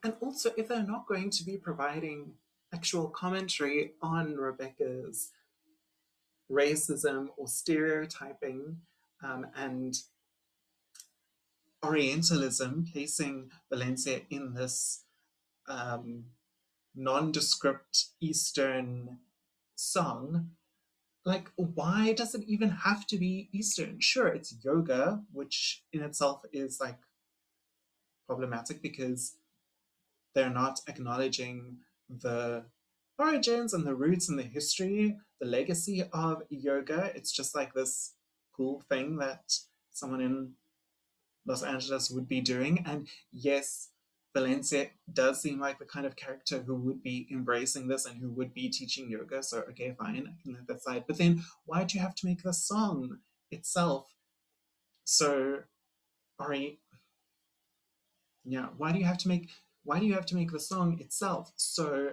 And also, if they're not going to be providing actual commentary on Rebecca's racism or stereotyping and Orientalism, placing Valencia in this nondescript Eastern song, like, why does it even have to be Eastern? Sure, it's yoga, which in itself is like problematic because they're not acknowledging the origins and the roots and the history, the legacy of yoga. It's just like this cool thing that someone in Los Angeles would be doing. And yes, Valencia does seem like the kind of character who would be embracing this and who would be teaching yoga. So, okay, fine, I can let that slide. But then why do you have to make the song itself so why do you have to make the song itself so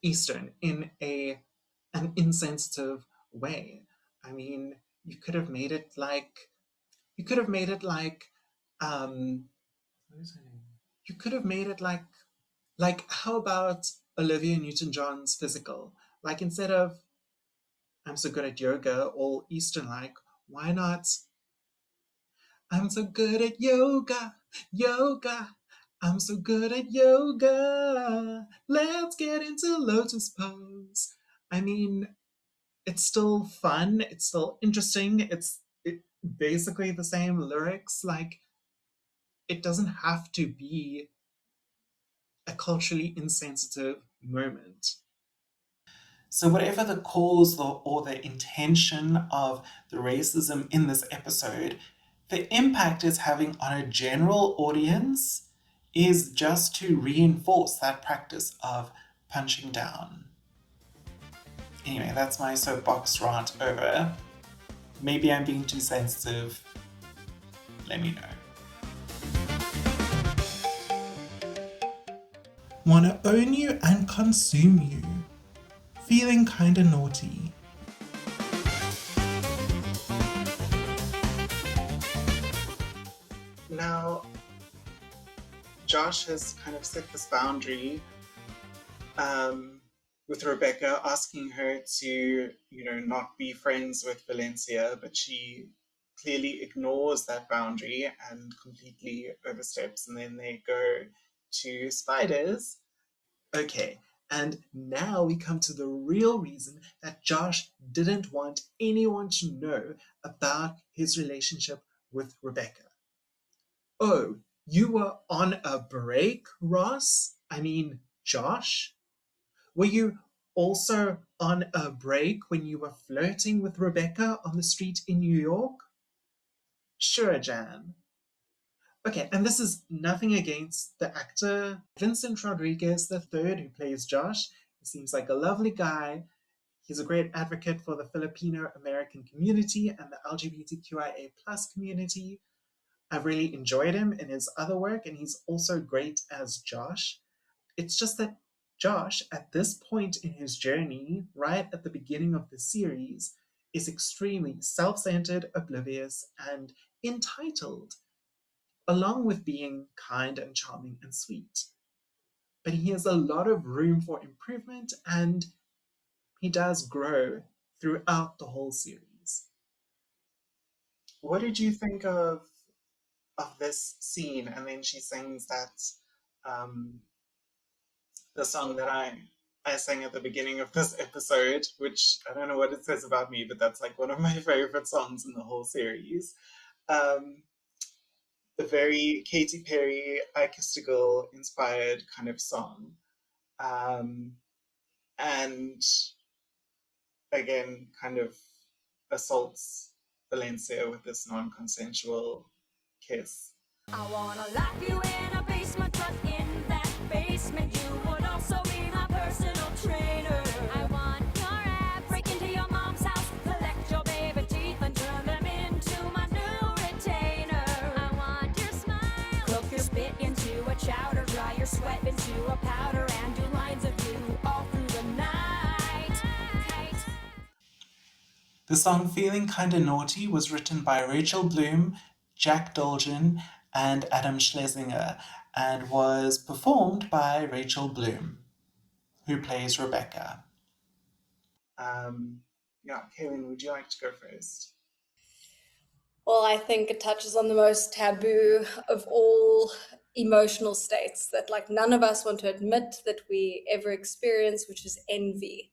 Eastern in an insensitive way? I mean, you could have made it like what is her name? You could have made it like how about Olivia Newton-John's Physical? Like, instead of I'm so good at yoga, all Eastern like, why not I'm so good at yoga, I'm so good at yoga, let's get into lotus pose. I mean, it's still fun, it's still interesting, it's basically the same lyrics. Like, it doesn't have to be a culturally insensitive moment. So, whatever the cause or the intention of the racism in this episode, the impact it's having on a general audience is just to reinforce that practice of punching down. Anyway, that's my soapbox rant over. Maybe I'm being too sensitive. Let me know. Wanna own you and consume you. Feeling kinda naughty. Now, Josh has kind of set this boundary with Rebecca, asking her to, not be friends with Valencia, but she clearly ignores that boundary and completely oversteps, and then they go to Spiders. Okay, and now we come to the real reason that Josh didn't want anyone to know about his relationship with Rebecca. Oh, you were on a break, Ross? I mean, Josh? Were you also on a break when you were flirting with Rebecca on the street in New York? Sure, Jan. Okay, and this is nothing against the actor Vincent Rodriguez III, who plays Josh. He seems like a lovely guy. He's a great advocate for the Filipino American community and the LGBTQIA plus community. I've really enjoyed him in his other work, and he's also great as Josh. It's just that Josh, at this point in his journey, right at the beginning of the series, is extremely self-centered, oblivious, and entitled, along with being kind and charming and sweet. But he has a lot of room for improvement, and he does grow throughout the whole series. What did you think of this scene? And then she sings that the song that I sang at the beginning of this episode, which I don't know what it says about me, but that's like one of my favorite songs in the whole series. The very Katy Perry, I Kissed a Girl inspired kind of song. And again, kind of assaults Valencia with this non-consensual kiss. I wanna lock you in a basement, but in that basement you would also be my personal trainer. I want your abs, break into your mom's house, collect your baby teeth and turn them into my new retainer. I want your smile, cook your spit into a chowder, dry your sweat into a powder, and do lines of you all through the night. The song Feeling Kinda Naughty was written by Rachel Bloom, Jack Dolgen, and Adam Schlesinger, and was performed by Rachel Bloom, who plays Rebecca. Cailen, would you like to go first? Well, I think it touches on the most taboo of all emotional states that none of us want to admit that we ever experience, which is envy.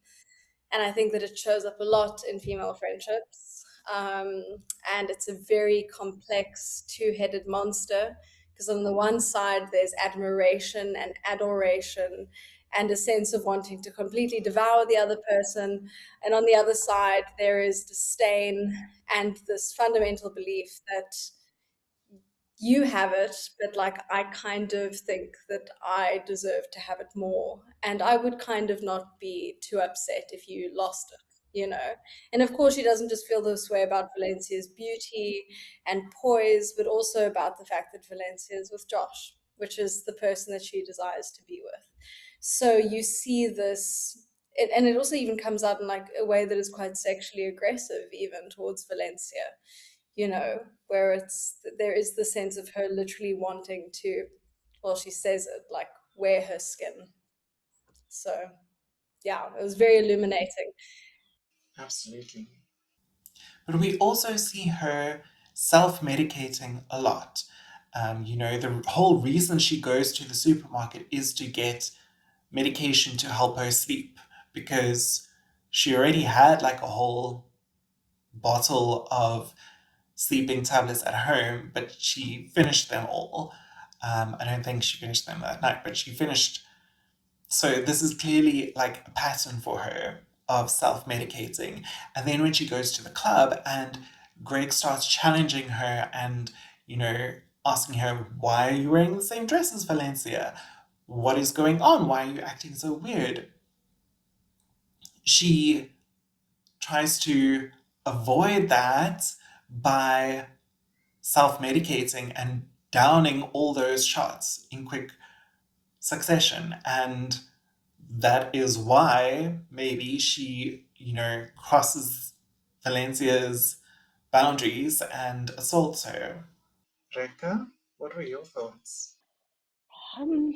And I think that it shows up a lot in female friendships. And it's a very complex two-headed monster, because on the one side there's admiration and adoration and a sense of wanting to completely devour the other person, and on the other side there is disdain and this fundamental belief that you have it, but I kind of think that I deserve to have it more, and I would kind of not be too upset if you lost it. And of course she doesn't just feel this way about Valencia's beauty and poise, but also about the fact that Valencia is with Josh, which is the person that she desires to be with. So you see this, and it also even comes out in a way that is quite sexually aggressive even towards Valencia, where there is the sense of her literally wanting to, well, she says it, wear her skin. So yeah, it was very illuminating. Absolutely. But we also see her self-medicating a lot. The whole reason she goes to the supermarket is to get medication to help her sleep, because she already had a whole bottle of sleeping tablets at home, but she finished them all. I don't think she finished them that night, but she finished So this is clearly like a pattern for her of self-medicating. And then when she goes to the club and Greg starts challenging her and, asking her, why are you wearing the same dress as Valencia? What is going on? Why are you acting so weird? She tries to avoid that by self-medicating and downing all those shots in quick succession. And that is why maybe she, crosses Valencia's boundaries and assaults her. Rekha, what were your thoughts? Um,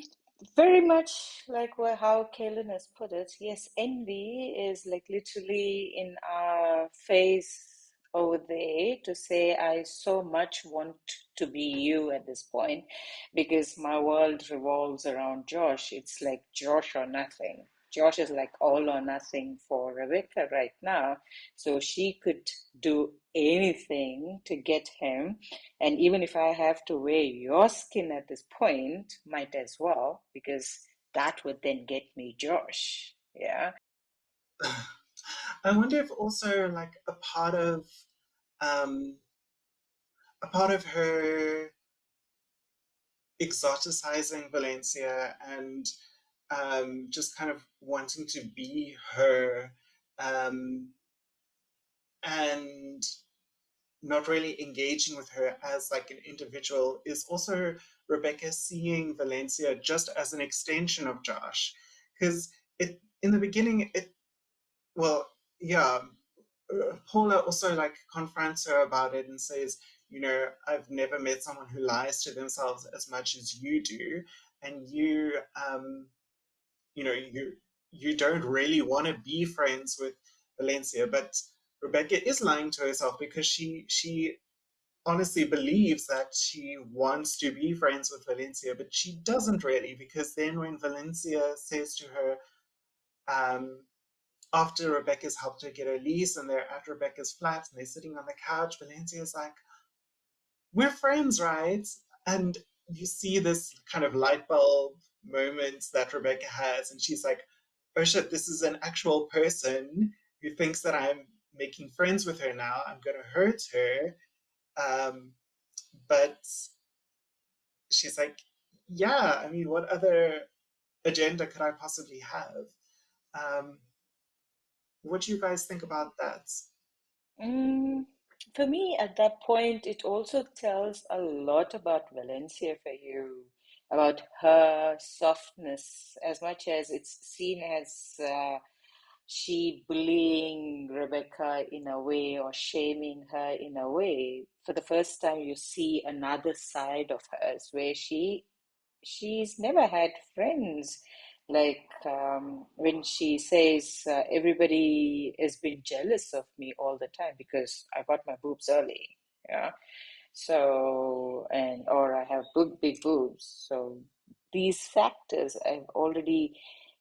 Very much like how Cailen has put it. Yes, envy is like literally in our face over there to say, I so much want to be you at this point because my world revolves around Josh. It's like Josh or nothing. Josh is like all or nothing for Rebecca right now. So she could do anything to get him. And even if I have to wear your skin at this point, might as well, because that would then get me Josh. Yeah. I wonder if also like um a part of her exoticizing Valencia and just kind of wanting to be her, um, and not really engaging with her as like an individual is also Rebecca seeing Valencia just as an extension of Josh. Because it in the beginning, well, yeah, Paula also like confronts her about it and says, I've never met someone who lies to themselves as much as you do, and you don't really want to be friends with Valencia. But Rebecca is lying to herself because she honestly believes that she wants to be friends with Valencia, but she doesn't really, because then when Valencia says to her, um, after Rebecca's helped her get a lease and they're at Rebecca's flat and they're sitting on the couch, Valencia's like, we're friends, right? And you see this kind of light bulb moment that Rebecca has, and she's like, oh shit, this is an actual person who thinks that I'm making friends with her now. I'm going to hurt her. But she's like, yeah, I mean, what other agenda could I possibly have? Um, what do you guys think about that? Mm, for me, at that point, it also tells a lot about Valencia for you, about her softness, as much as it's seen as she bullying Rebecca in a way or shaming her in a way. For the first time, you see another side of hers where she's never had friends. Like when she says, everybody has been jealous of me all the time because I got my boobs early. Yeah. So, and or I have big boobs. So these factors I've already,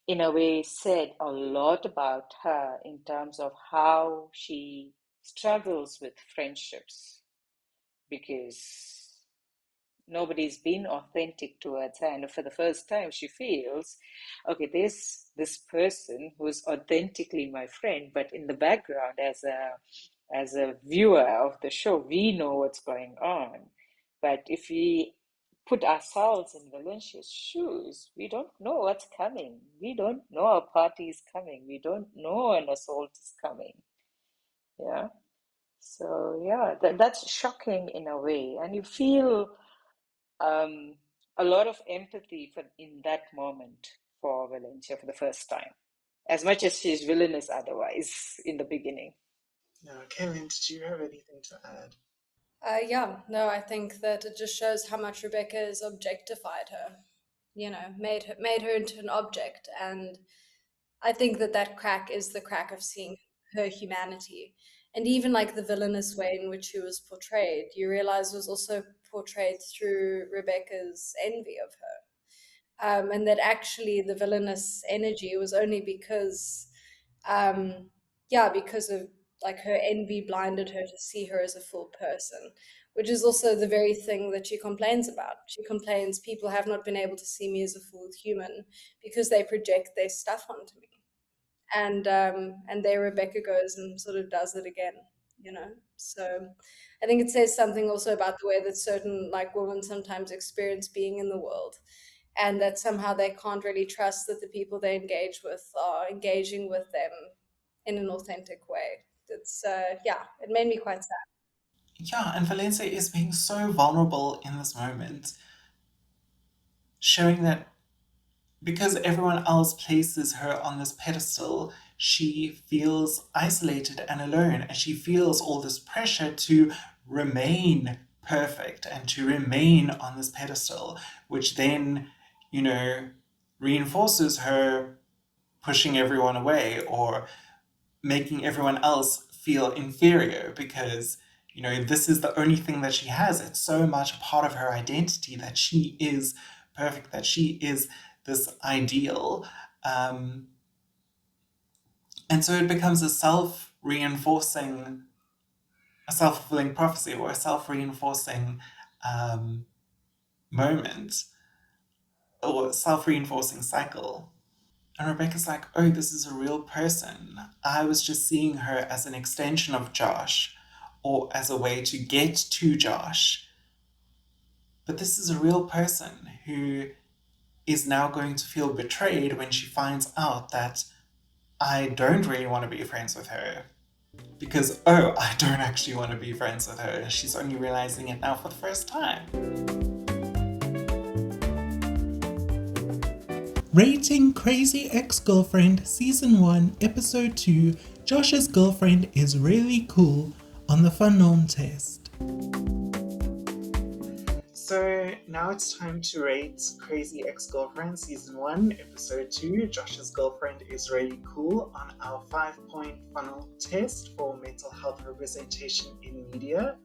in a way, said a lot about her in terms of how she struggles with friendships because nobody's been authentic towards her, and for the first time she feels, okay, there's this person who's authentically my friend, but in the background, as a viewer of the show, we know what's going on. But if we put ourselves in Valencia's shoes, we don't know what's coming. We don't know a party is coming. We don't know an assault is coming. Yeah. So yeah, that's shocking in a way, and you feel um, a lot of empathy for in that moment for Valencia for the first time, as much as she's villainous otherwise in the beginning. Now, Cailen, did you have anything to add? Yeah, no, I think that it just shows how much Rebecca has objectified her, made her into an object. And I think that that crack is the crack of seeing her humanity. And even like the villainous way in which she was portrayed, you realize was also portrayed through Rebecca's envy of her. And that actually the villainous energy was only because, because of like her envy blinded her to see her as a full person, which is also the very thing that she complains about. She complains people have not been able to see me as a full human because they project their stuff onto me. And there Rebecca goes and sort of does it again, you know. So I think it says something also about the way that certain like women sometimes experience being in the world, and that somehow they can't really trust that the people they engage with are engaging with them in an authentic way. It's yeah, it made me quite sad. Yeah, and Valencia is being so vulnerable in this moment, showing that because everyone else places her on this pedestal, she feels isolated and alone, and she feels all this pressure to remain perfect and to remain on this pedestal, which then, you know, reinforces her pushing everyone away or making everyone else feel inferior because, you know, this is the only thing that she has. It's so much a part of her identity that she is perfect, that she is this ideal. And so it becomes a self-reinforcing, a self-fulfilling prophecy or a self-reinforcing moment or self-reinforcing cycle. And Rebecca's like, oh, this is a real person. I was just seeing her as an extension of Josh or as a way to get to Josh. But this is a real person who is now going to feel betrayed when she finds out that I don't really want to be friends with her. Because, oh, I don't actually want to be friends with her. She's only realizing it now for the first time. Rating Crazy Ex-Girlfriend Season 1, Episode 2, Josh's girlfriend is really cool on the Fanon test. So now it's time to rate Crazy Ex-Girlfriend Season 1, Episode 2, Josh's girlfriend is really cool on our 5-point funnel test for mental health representation in media.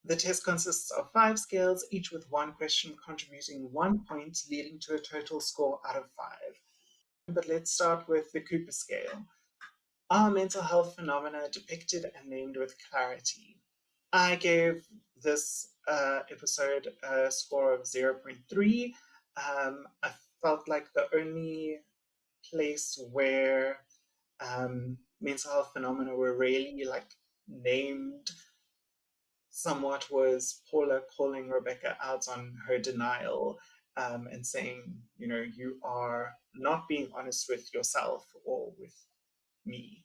The test consists of 5 scales, each with one question contributing 1 point, leading to a total score out of 5. But let's start with the Cooper scale. Are mental health phenomena depicted and named with clarity? I gave this episode a score of 0.3. I felt like the only place where mental health phenomena were really like named somewhat was Paula calling Rebecca out on her denial and saying, you know, you are not being honest with yourself or with me.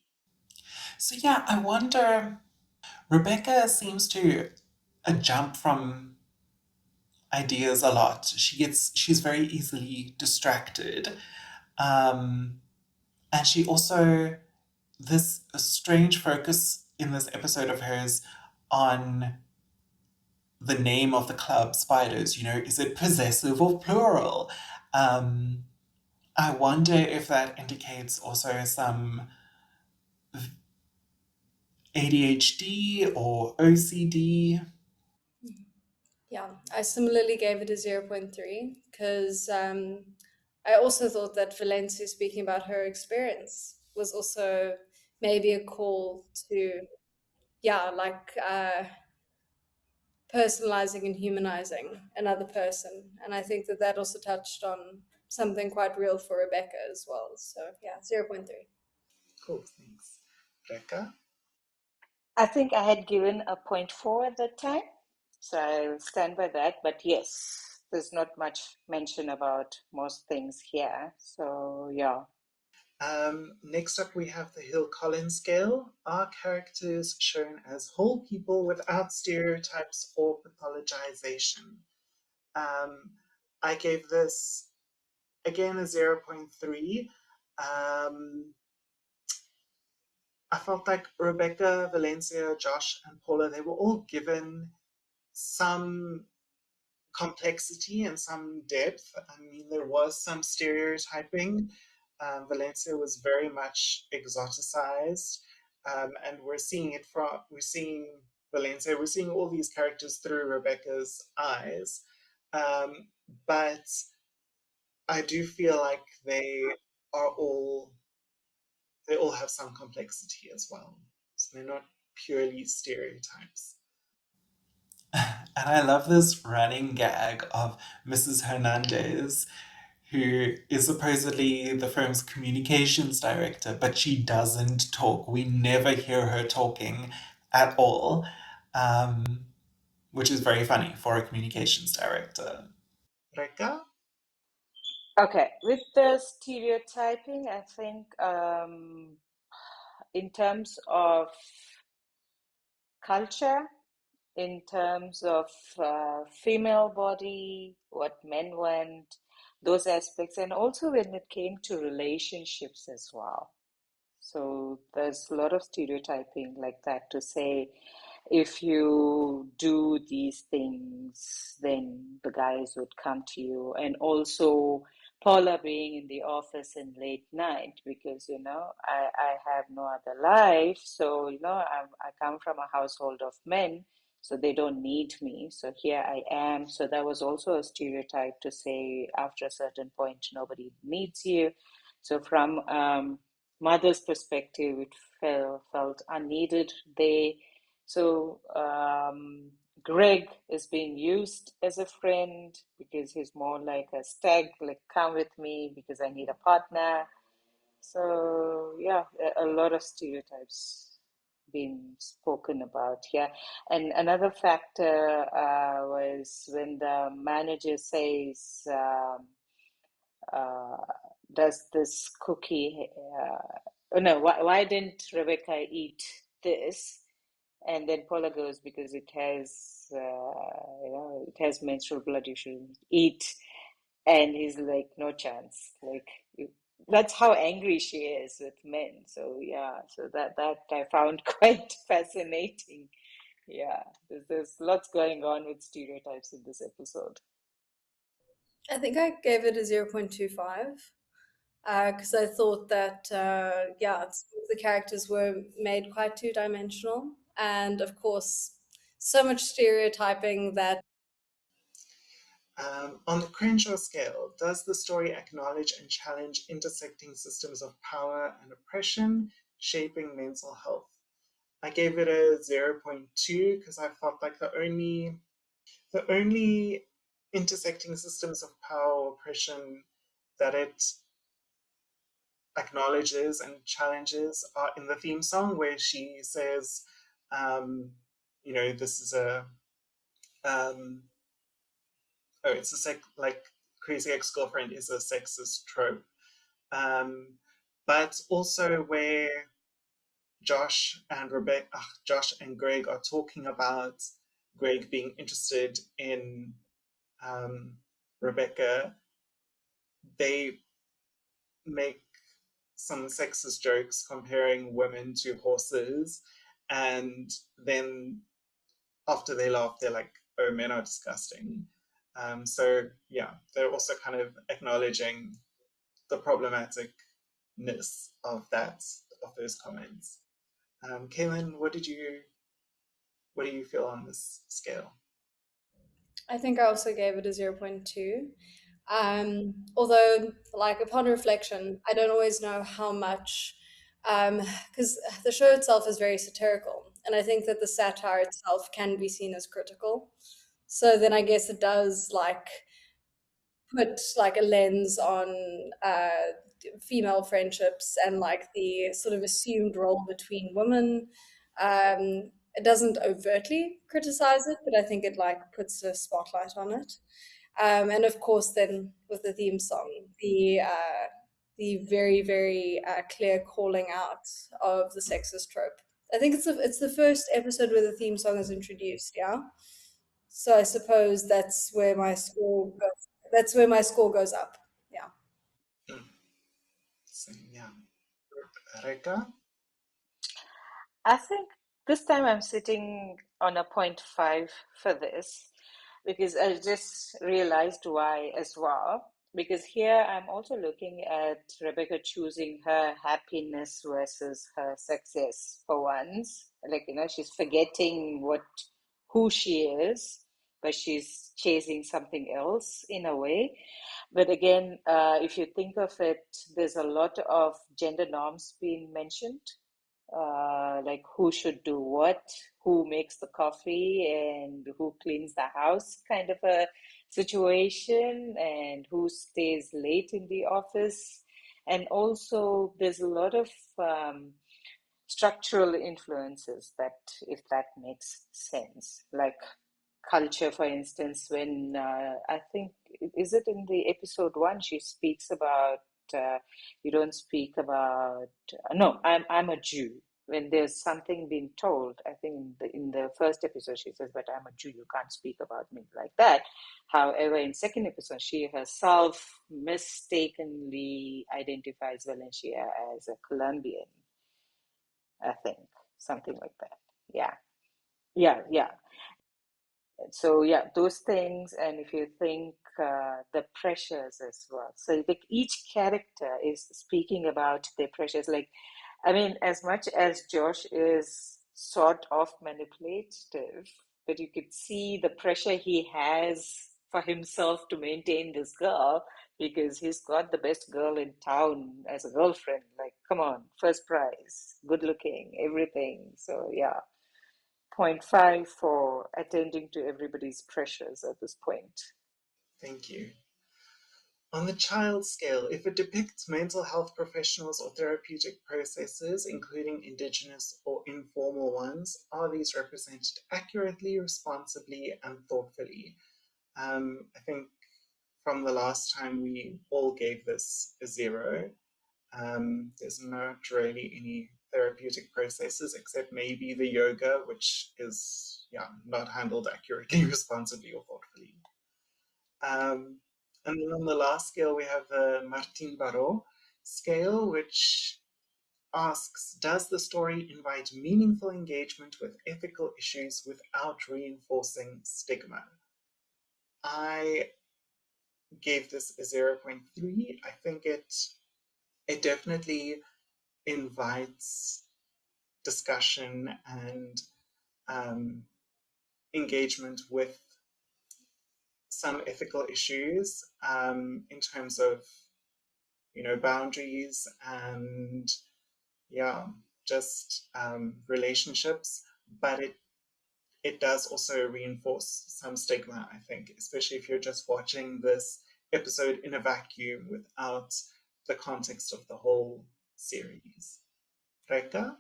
So yeah, I wonder, Rebecca seems to jump from ideas a lot. She's very easily distracted. And she also, this strange focus in this episode of hers on the name of the club, Spiders, you know, is it possessive or plural? I wonder if that indicates also some ADHD or OCD. Yeah, I similarly gave it a 0.3 because I also thought that Valencia speaking about her experience was also maybe a call to, yeah, like personalizing and humanizing another person. And I think that that also touched on something quite real for Rebecca as well. So yeah, 0.3. Cool, thanks. Rekha? I think I had given a 0.4 at that time, so I'll stand by that. But yes, there's not much mention about most things here. So yeah. Next up, we have the Hill-Collins scale. Are characters shown as whole people without stereotypes or pathologization? I gave this, again, a 0.3. I felt like Rebecca, Valencia, Josh, and Paula, they were all given some complexity and some depth. I mean, there was some stereotyping. Valencia was very much exoticized, and we're seeing Valencia, we're seeing all these characters through Rebecca's eyes. But I do feel like are all they all have some complexity as well. So they're not purely stereotypes. And I love this running gag of Mrs. Hernandez, who is supposedly the firm's communications director, but she doesn't talk. We never hear her talking at all, which is very funny for a communications director. Rekha? Okay, with the stereotyping, I think in terms of culture, in terms of female body, what men want, those aspects, and also when it came to relationships as well. So there's a lot of stereotyping like that to say if you do these things, then the guys would come to you. And also Paula being in the office in late night because, I have no other life. So, I come from a household of men, so they don't need me. So here I am. So that was also a stereotype to say after a certain point, nobody needs you. So from mother's perspective, it felt unneeded. Greg is being used as a friend because he's more like a stag, like come with me because I need a partner. So yeah, a lot of stereotypes being spoken about here. And another factor was when the manager says, does this cookie, oh no, why didn't Rebecca eat this? And then Paula goes, because it has, it has menstrual blood, you shouldn't eat. And he's like, no chance. Like, that's how angry she is with men. So yeah, so that I found quite fascinating. Yeah, there's lots going on with stereotypes in this episode. I think I gave it a 0.25 because I thought that, some of the characters were made quite two-dimensional. And of course, so much stereotyping that On the Crenshaw scale, does the story acknowledge and challenge intersecting systems of power and oppression shaping mental health? I gave it a 0.2 because I felt like the only intersecting systems of power or oppression that it acknowledges and challenges are in the theme song where she says, this is like Crazy Ex-Girlfriend is a sexist trope. But also where Josh and Greg are talking about Greg being interested in Rebecca, they make some sexist jokes comparing women to horses, and then after they laugh, they're like, "Oh, men are disgusting." So yeah, they're also kind of acknowledging the problematicness of those comments. Cailen, what do you feel on this scale? I think I also gave it a 0.2. Although, like, upon reflection, I don't always know how much, because the show itself is very satirical, and I think that the satire itself can be seen as critical. So then I guess it does, like, put like a lens on female friendships and like the sort of assumed role between women. It doesn't overtly criticize it, but I think it like puts a spotlight on it. And of course, then with the theme song, the very very clear calling out of the sexist trope. I think it's the first episode where the theme song is introduced. Yeah, so I suppose that's where my score goes. That's where my score goes up. Yeah. So, yeah. Rekha? I think this time I'm sitting on a 0.5 for this because I just realized why as well. Because here I'm also looking at Rebecca choosing her happiness versus her success for once. Like, she's forgetting who she is, but she's chasing something else in a way. But again, if you think of it, there's a lot of gender norms being mentioned like who should do what, who makes the coffee and who cleans the house kind of a situation, and who stays late in the office. And also, there's a lot of structural influences that, if that makes sense, like culture, for instance, when I think, is it in the episode one, she speaks about you don't speak about no, I'm a Jew. When there's something being told, I think in the first episode she says, "But I'm a Jew. You can't speak about me like that." However, in second episode, she herself mistakenly identifies Valencia as a Colombian. I think something like that. Yeah, yeah. So yeah, those things, and if you think the pressures as well. So like each character is speaking about their pressures. Like, I mean, as much as Josh is sort of manipulative, but you could see the pressure he has for himself to maintain this girl, because he's got the best girl in town as a girlfriend. Like, come on, first prize, good looking, everything. So yeah. 0.5 for attending to everybody's pressures at this point. Thank you. On the child scale, if it depicts mental health professionals or therapeutic processes, including Indigenous or informal ones, are these represented accurately, responsibly, and thoughtfully? I think from the last time we all gave this a 0. There's not really any therapeutic processes except maybe the yoga, which is not handled accurately, responsibly, or thoughtfully. And then on the last scale, we have the Martin Barrault scale, which asks, does the story invite meaningful engagement with ethical issues without reinforcing stigma? I gave this a 0.3. I think it definitely invites discussion and engagement with some ethical issues in terms of boundaries and just relationships, but it does also reinforce some stigma, I think, especially if you're just watching this episode in a vacuum without the context of the whole series. Rekha?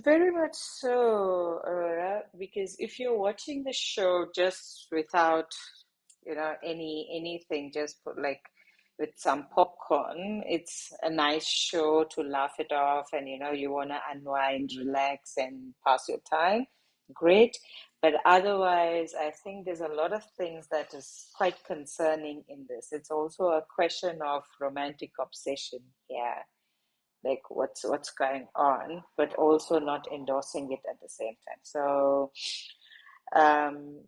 Very much so, Aurora, because if you're watching the show just without, anything, just put like with some popcorn, it's a nice show to laugh it off, and you want to unwind, relax, and pass your time. Great. But otherwise, I think there's a lot of things that is quite concerning in this. It's also a question of romantic obsession here, like what's going on, but also not endorsing it at the same time. So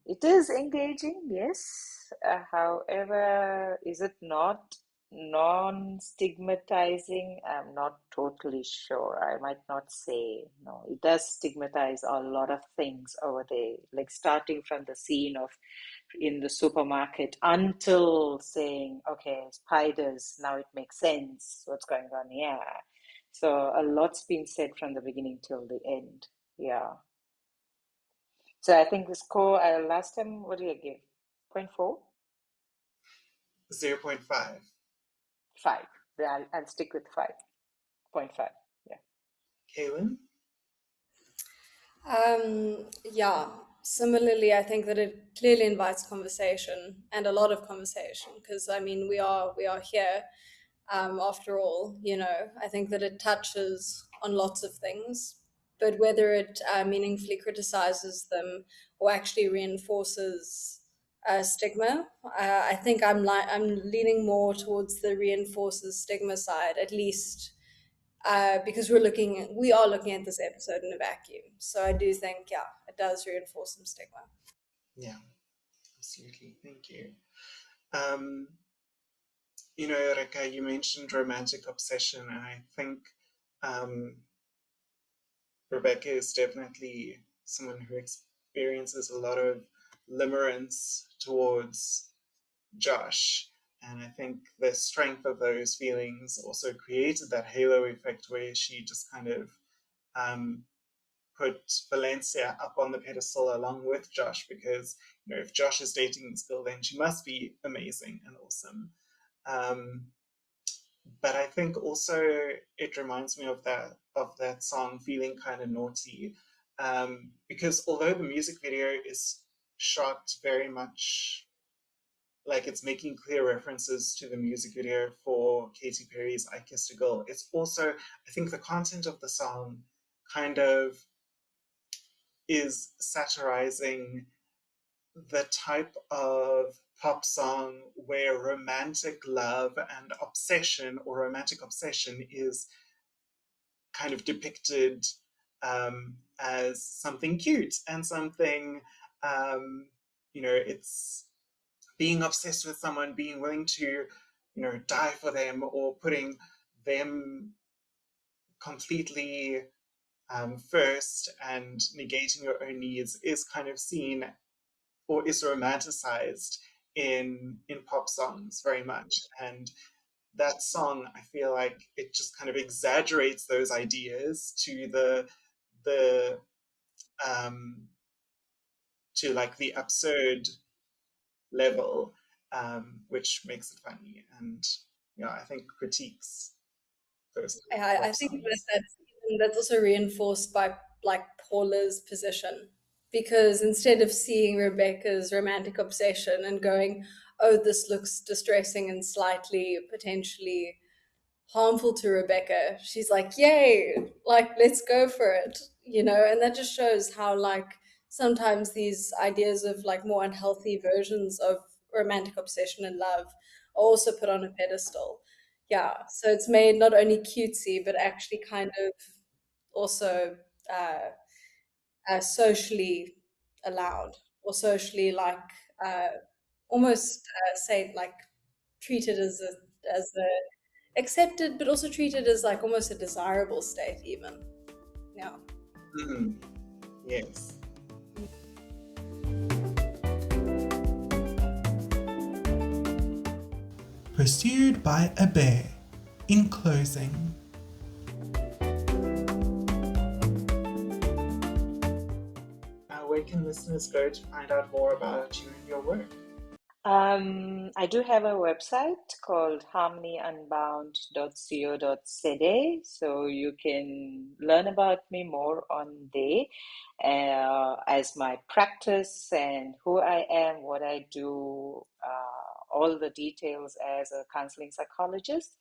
it is engaging, yes. However, is it not non-stigmatizing? I'm not totally sure. I might not say no. It does stigmatize a lot of things over there, like starting from the scene of in the supermarket until saying, okay, spiders, now it makes sense what's going on here. So a lot's been said from the beginning till the end. Yeah. So I think the score last time, what did I give? 0.4? 0.5. 5. I'll stick with 5.5. Yeah. Cailen? Yeah, similarly, I think that it clearly invites conversation, and a lot of conversation, because I mean we are here after all. I think that it touches on lots of things, but whether it meaningfully criticizes them or actually reinforces stigma, I think I'm leaning more towards the reinforces stigma side, at least because we are looking at this episode in a vacuum. So I do think, it does reinforce some stigma. Yeah, absolutely. Thank you. Rekha, you mentioned romantic obsession, and I think Rebecca is definitely someone who experiences a lot of limerence towards Josh. And I think the strength of those feelings also created that halo effect where she just kind of put Valencia up on the pedestal along with Josh, because if Josh is dating this girl, then she must be amazing and awesome. But I think also it reminds me of that song "Feeling Kind of Naughty," because although the music video is shot very much like it's making clear references to the music video for Katy Perry's "I Kissed a Girl," it's also, I think the content of the song kind of is satirizing the type of pop song where romantic love and obsession, or romantic obsession, is kind of depicted as something cute and something, it's being obsessed with someone, being willing to, die for them, or putting them completely first and negating your own needs is kind of seen or is romanticized in pop songs very much. And that song, I feel like it just kind of exaggerates those ideas to the to like the absurd level, which makes it funny, and I think critiques those I pop think songs. that's also reinforced by like Paula's position, because instead of seeing Rebecca's romantic obsession and going, "Oh, this looks distressing and slightly potentially harmful to Rebecca," she's like, "Yay, like let's go for it," and that just shows how like sometimes these ideas of like more unhealthy versions of romantic obsession and love are also put on a pedestal. Yeah, so it's made not only cutesy but actually kind of also uh, socially allowed, or socially like uh, almost say like treated as a accepted, but also treated as like almost a desirable state even. Yeah. Mhm. Yes. Pursued by a bear. In closing, Where can listeners go to find out more about you and your work? I do have a website called harmonyunbound.co.za, so you can learn about me more on there, as my practice and who I am, what I do, all the details as a counseling psychologist.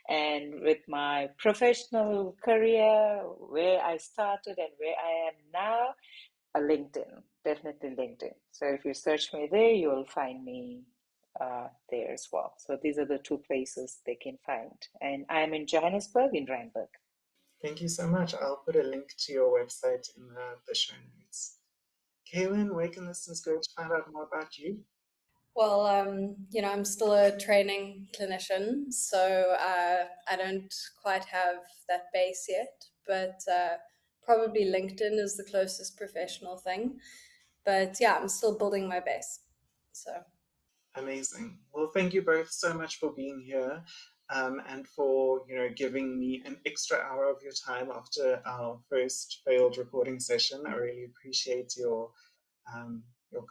And with my professional career, where I started and where I am now, a LinkedIn, definitely LinkedIn. So if you search me there, you will find me there as well. So these are the two places they can find. And I'm in Johannesburg, in Randburg. Thank you so much. I'll put a link to your website in the show notes. Cailen, where can listeners go to find out more about you? Well, I'm still a training clinician, so I don't quite have that base yet, but probably LinkedIn is the closest professional thing. But yeah, I'm still building my base. So Amazing. Well, thank you both so much for being here, and for giving me an extra hour of your time after our first failed recording session. I really appreciate your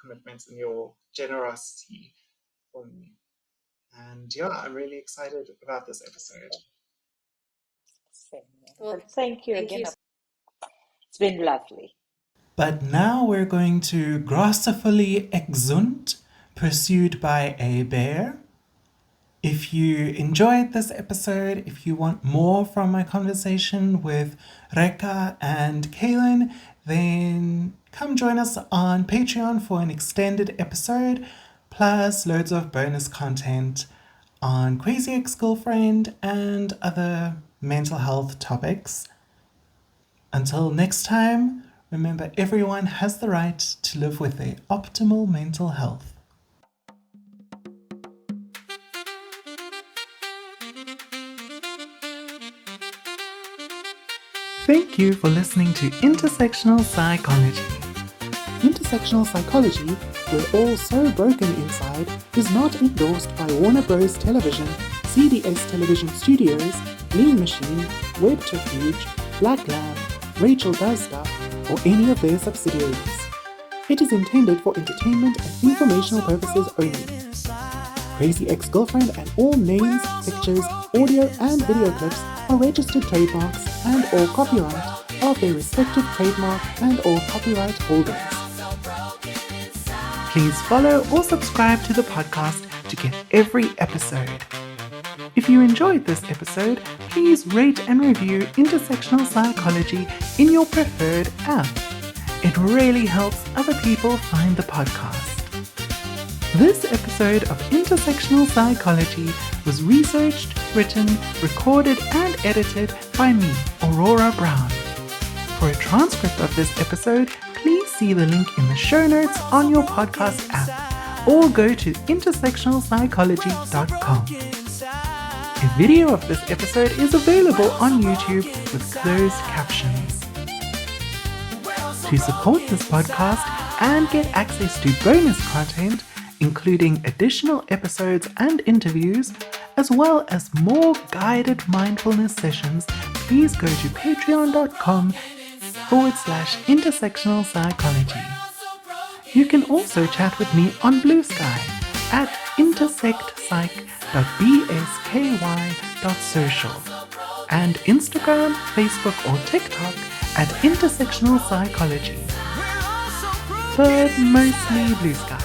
commitment and your generosity for me. And yeah, I'm really excited about this episode. Same. well, Well, thank you thank again. you. It's been lovely. but now we're going to gracefully exeunt, pursued by a bear. If you enjoyed this episode, if you want more from my conversation with Rekha and Cailen, then come join us on Patreon for an extended episode, plus loads of bonus content on Crazy Ex-Girlfriend and other mental health topics. Until next time, remember everyone has the right to live with their optimal mental health. Thank you for listening to Intersectional Psychology. Intersectional Psychology, We're All So Broken Inside, is not endorsed by Warner Bros. Television, CBS Television Studios, Lean Machine, Webterfuge, Black Lamb, Rachel Does Stuff, or any of their subsidiaries. It is intended for entertainment and informational purposes only. Crazy Ex-Girlfriend and all names, pictures, audio and video clips are registered trademarks and or copyright of their respective trademark and or copyright holders. Please follow or subscribe to the podcast to get every episode. If you enjoyed this episode, please rate and review Intersectional Psychology in your preferred app. It really helps other people find the podcast. This episode of Intersectional Psychology was researched, written, recorded, and edited by me, Aurora Brown. For a transcript of this episode, please see the link in the show notes on your podcast app or go to intersectionalpsychology.com. A video of this episode is available on YouTube with closed captions. To support this podcast and get access to bonus content, including additional episodes and interviews, as well as more guided mindfulness sessions, please go to patreon.com/intersectional psychology. You can also chat with me on Blue Sky at intersectpsky.bsky.social and Instagram, Facebook or TikTok at Intersectional Psychology. But mostly Blue Sky.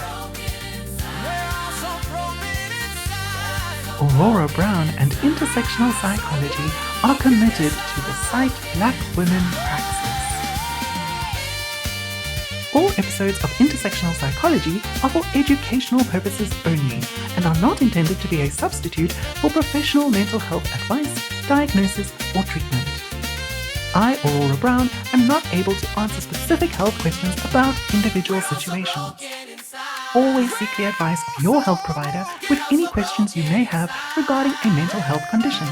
Aurora Brown and Intersectional Psychology are committed to the site Black Women Praxis. All episodes of Intersectional Psychology are for educational purposes only and are not intended to be a substitute for professional mental health advice, diagnosis, or treatment. I, Aurora Brown, am not able to answer specific health questions about individual situations. Always seek the advice of your health provider with any questions you may have regarding a mental health condition.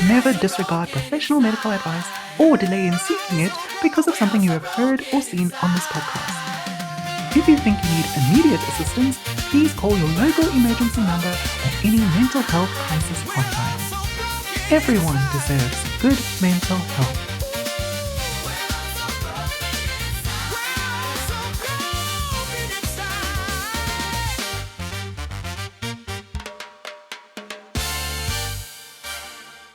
Never disregard professional medical advice or delay in seeking it because of something you have heard or seen on this podcast. If you think you need immediate assistance, please call your local emergency number or any mental health crisis hotline. Everyone deserves good mental health.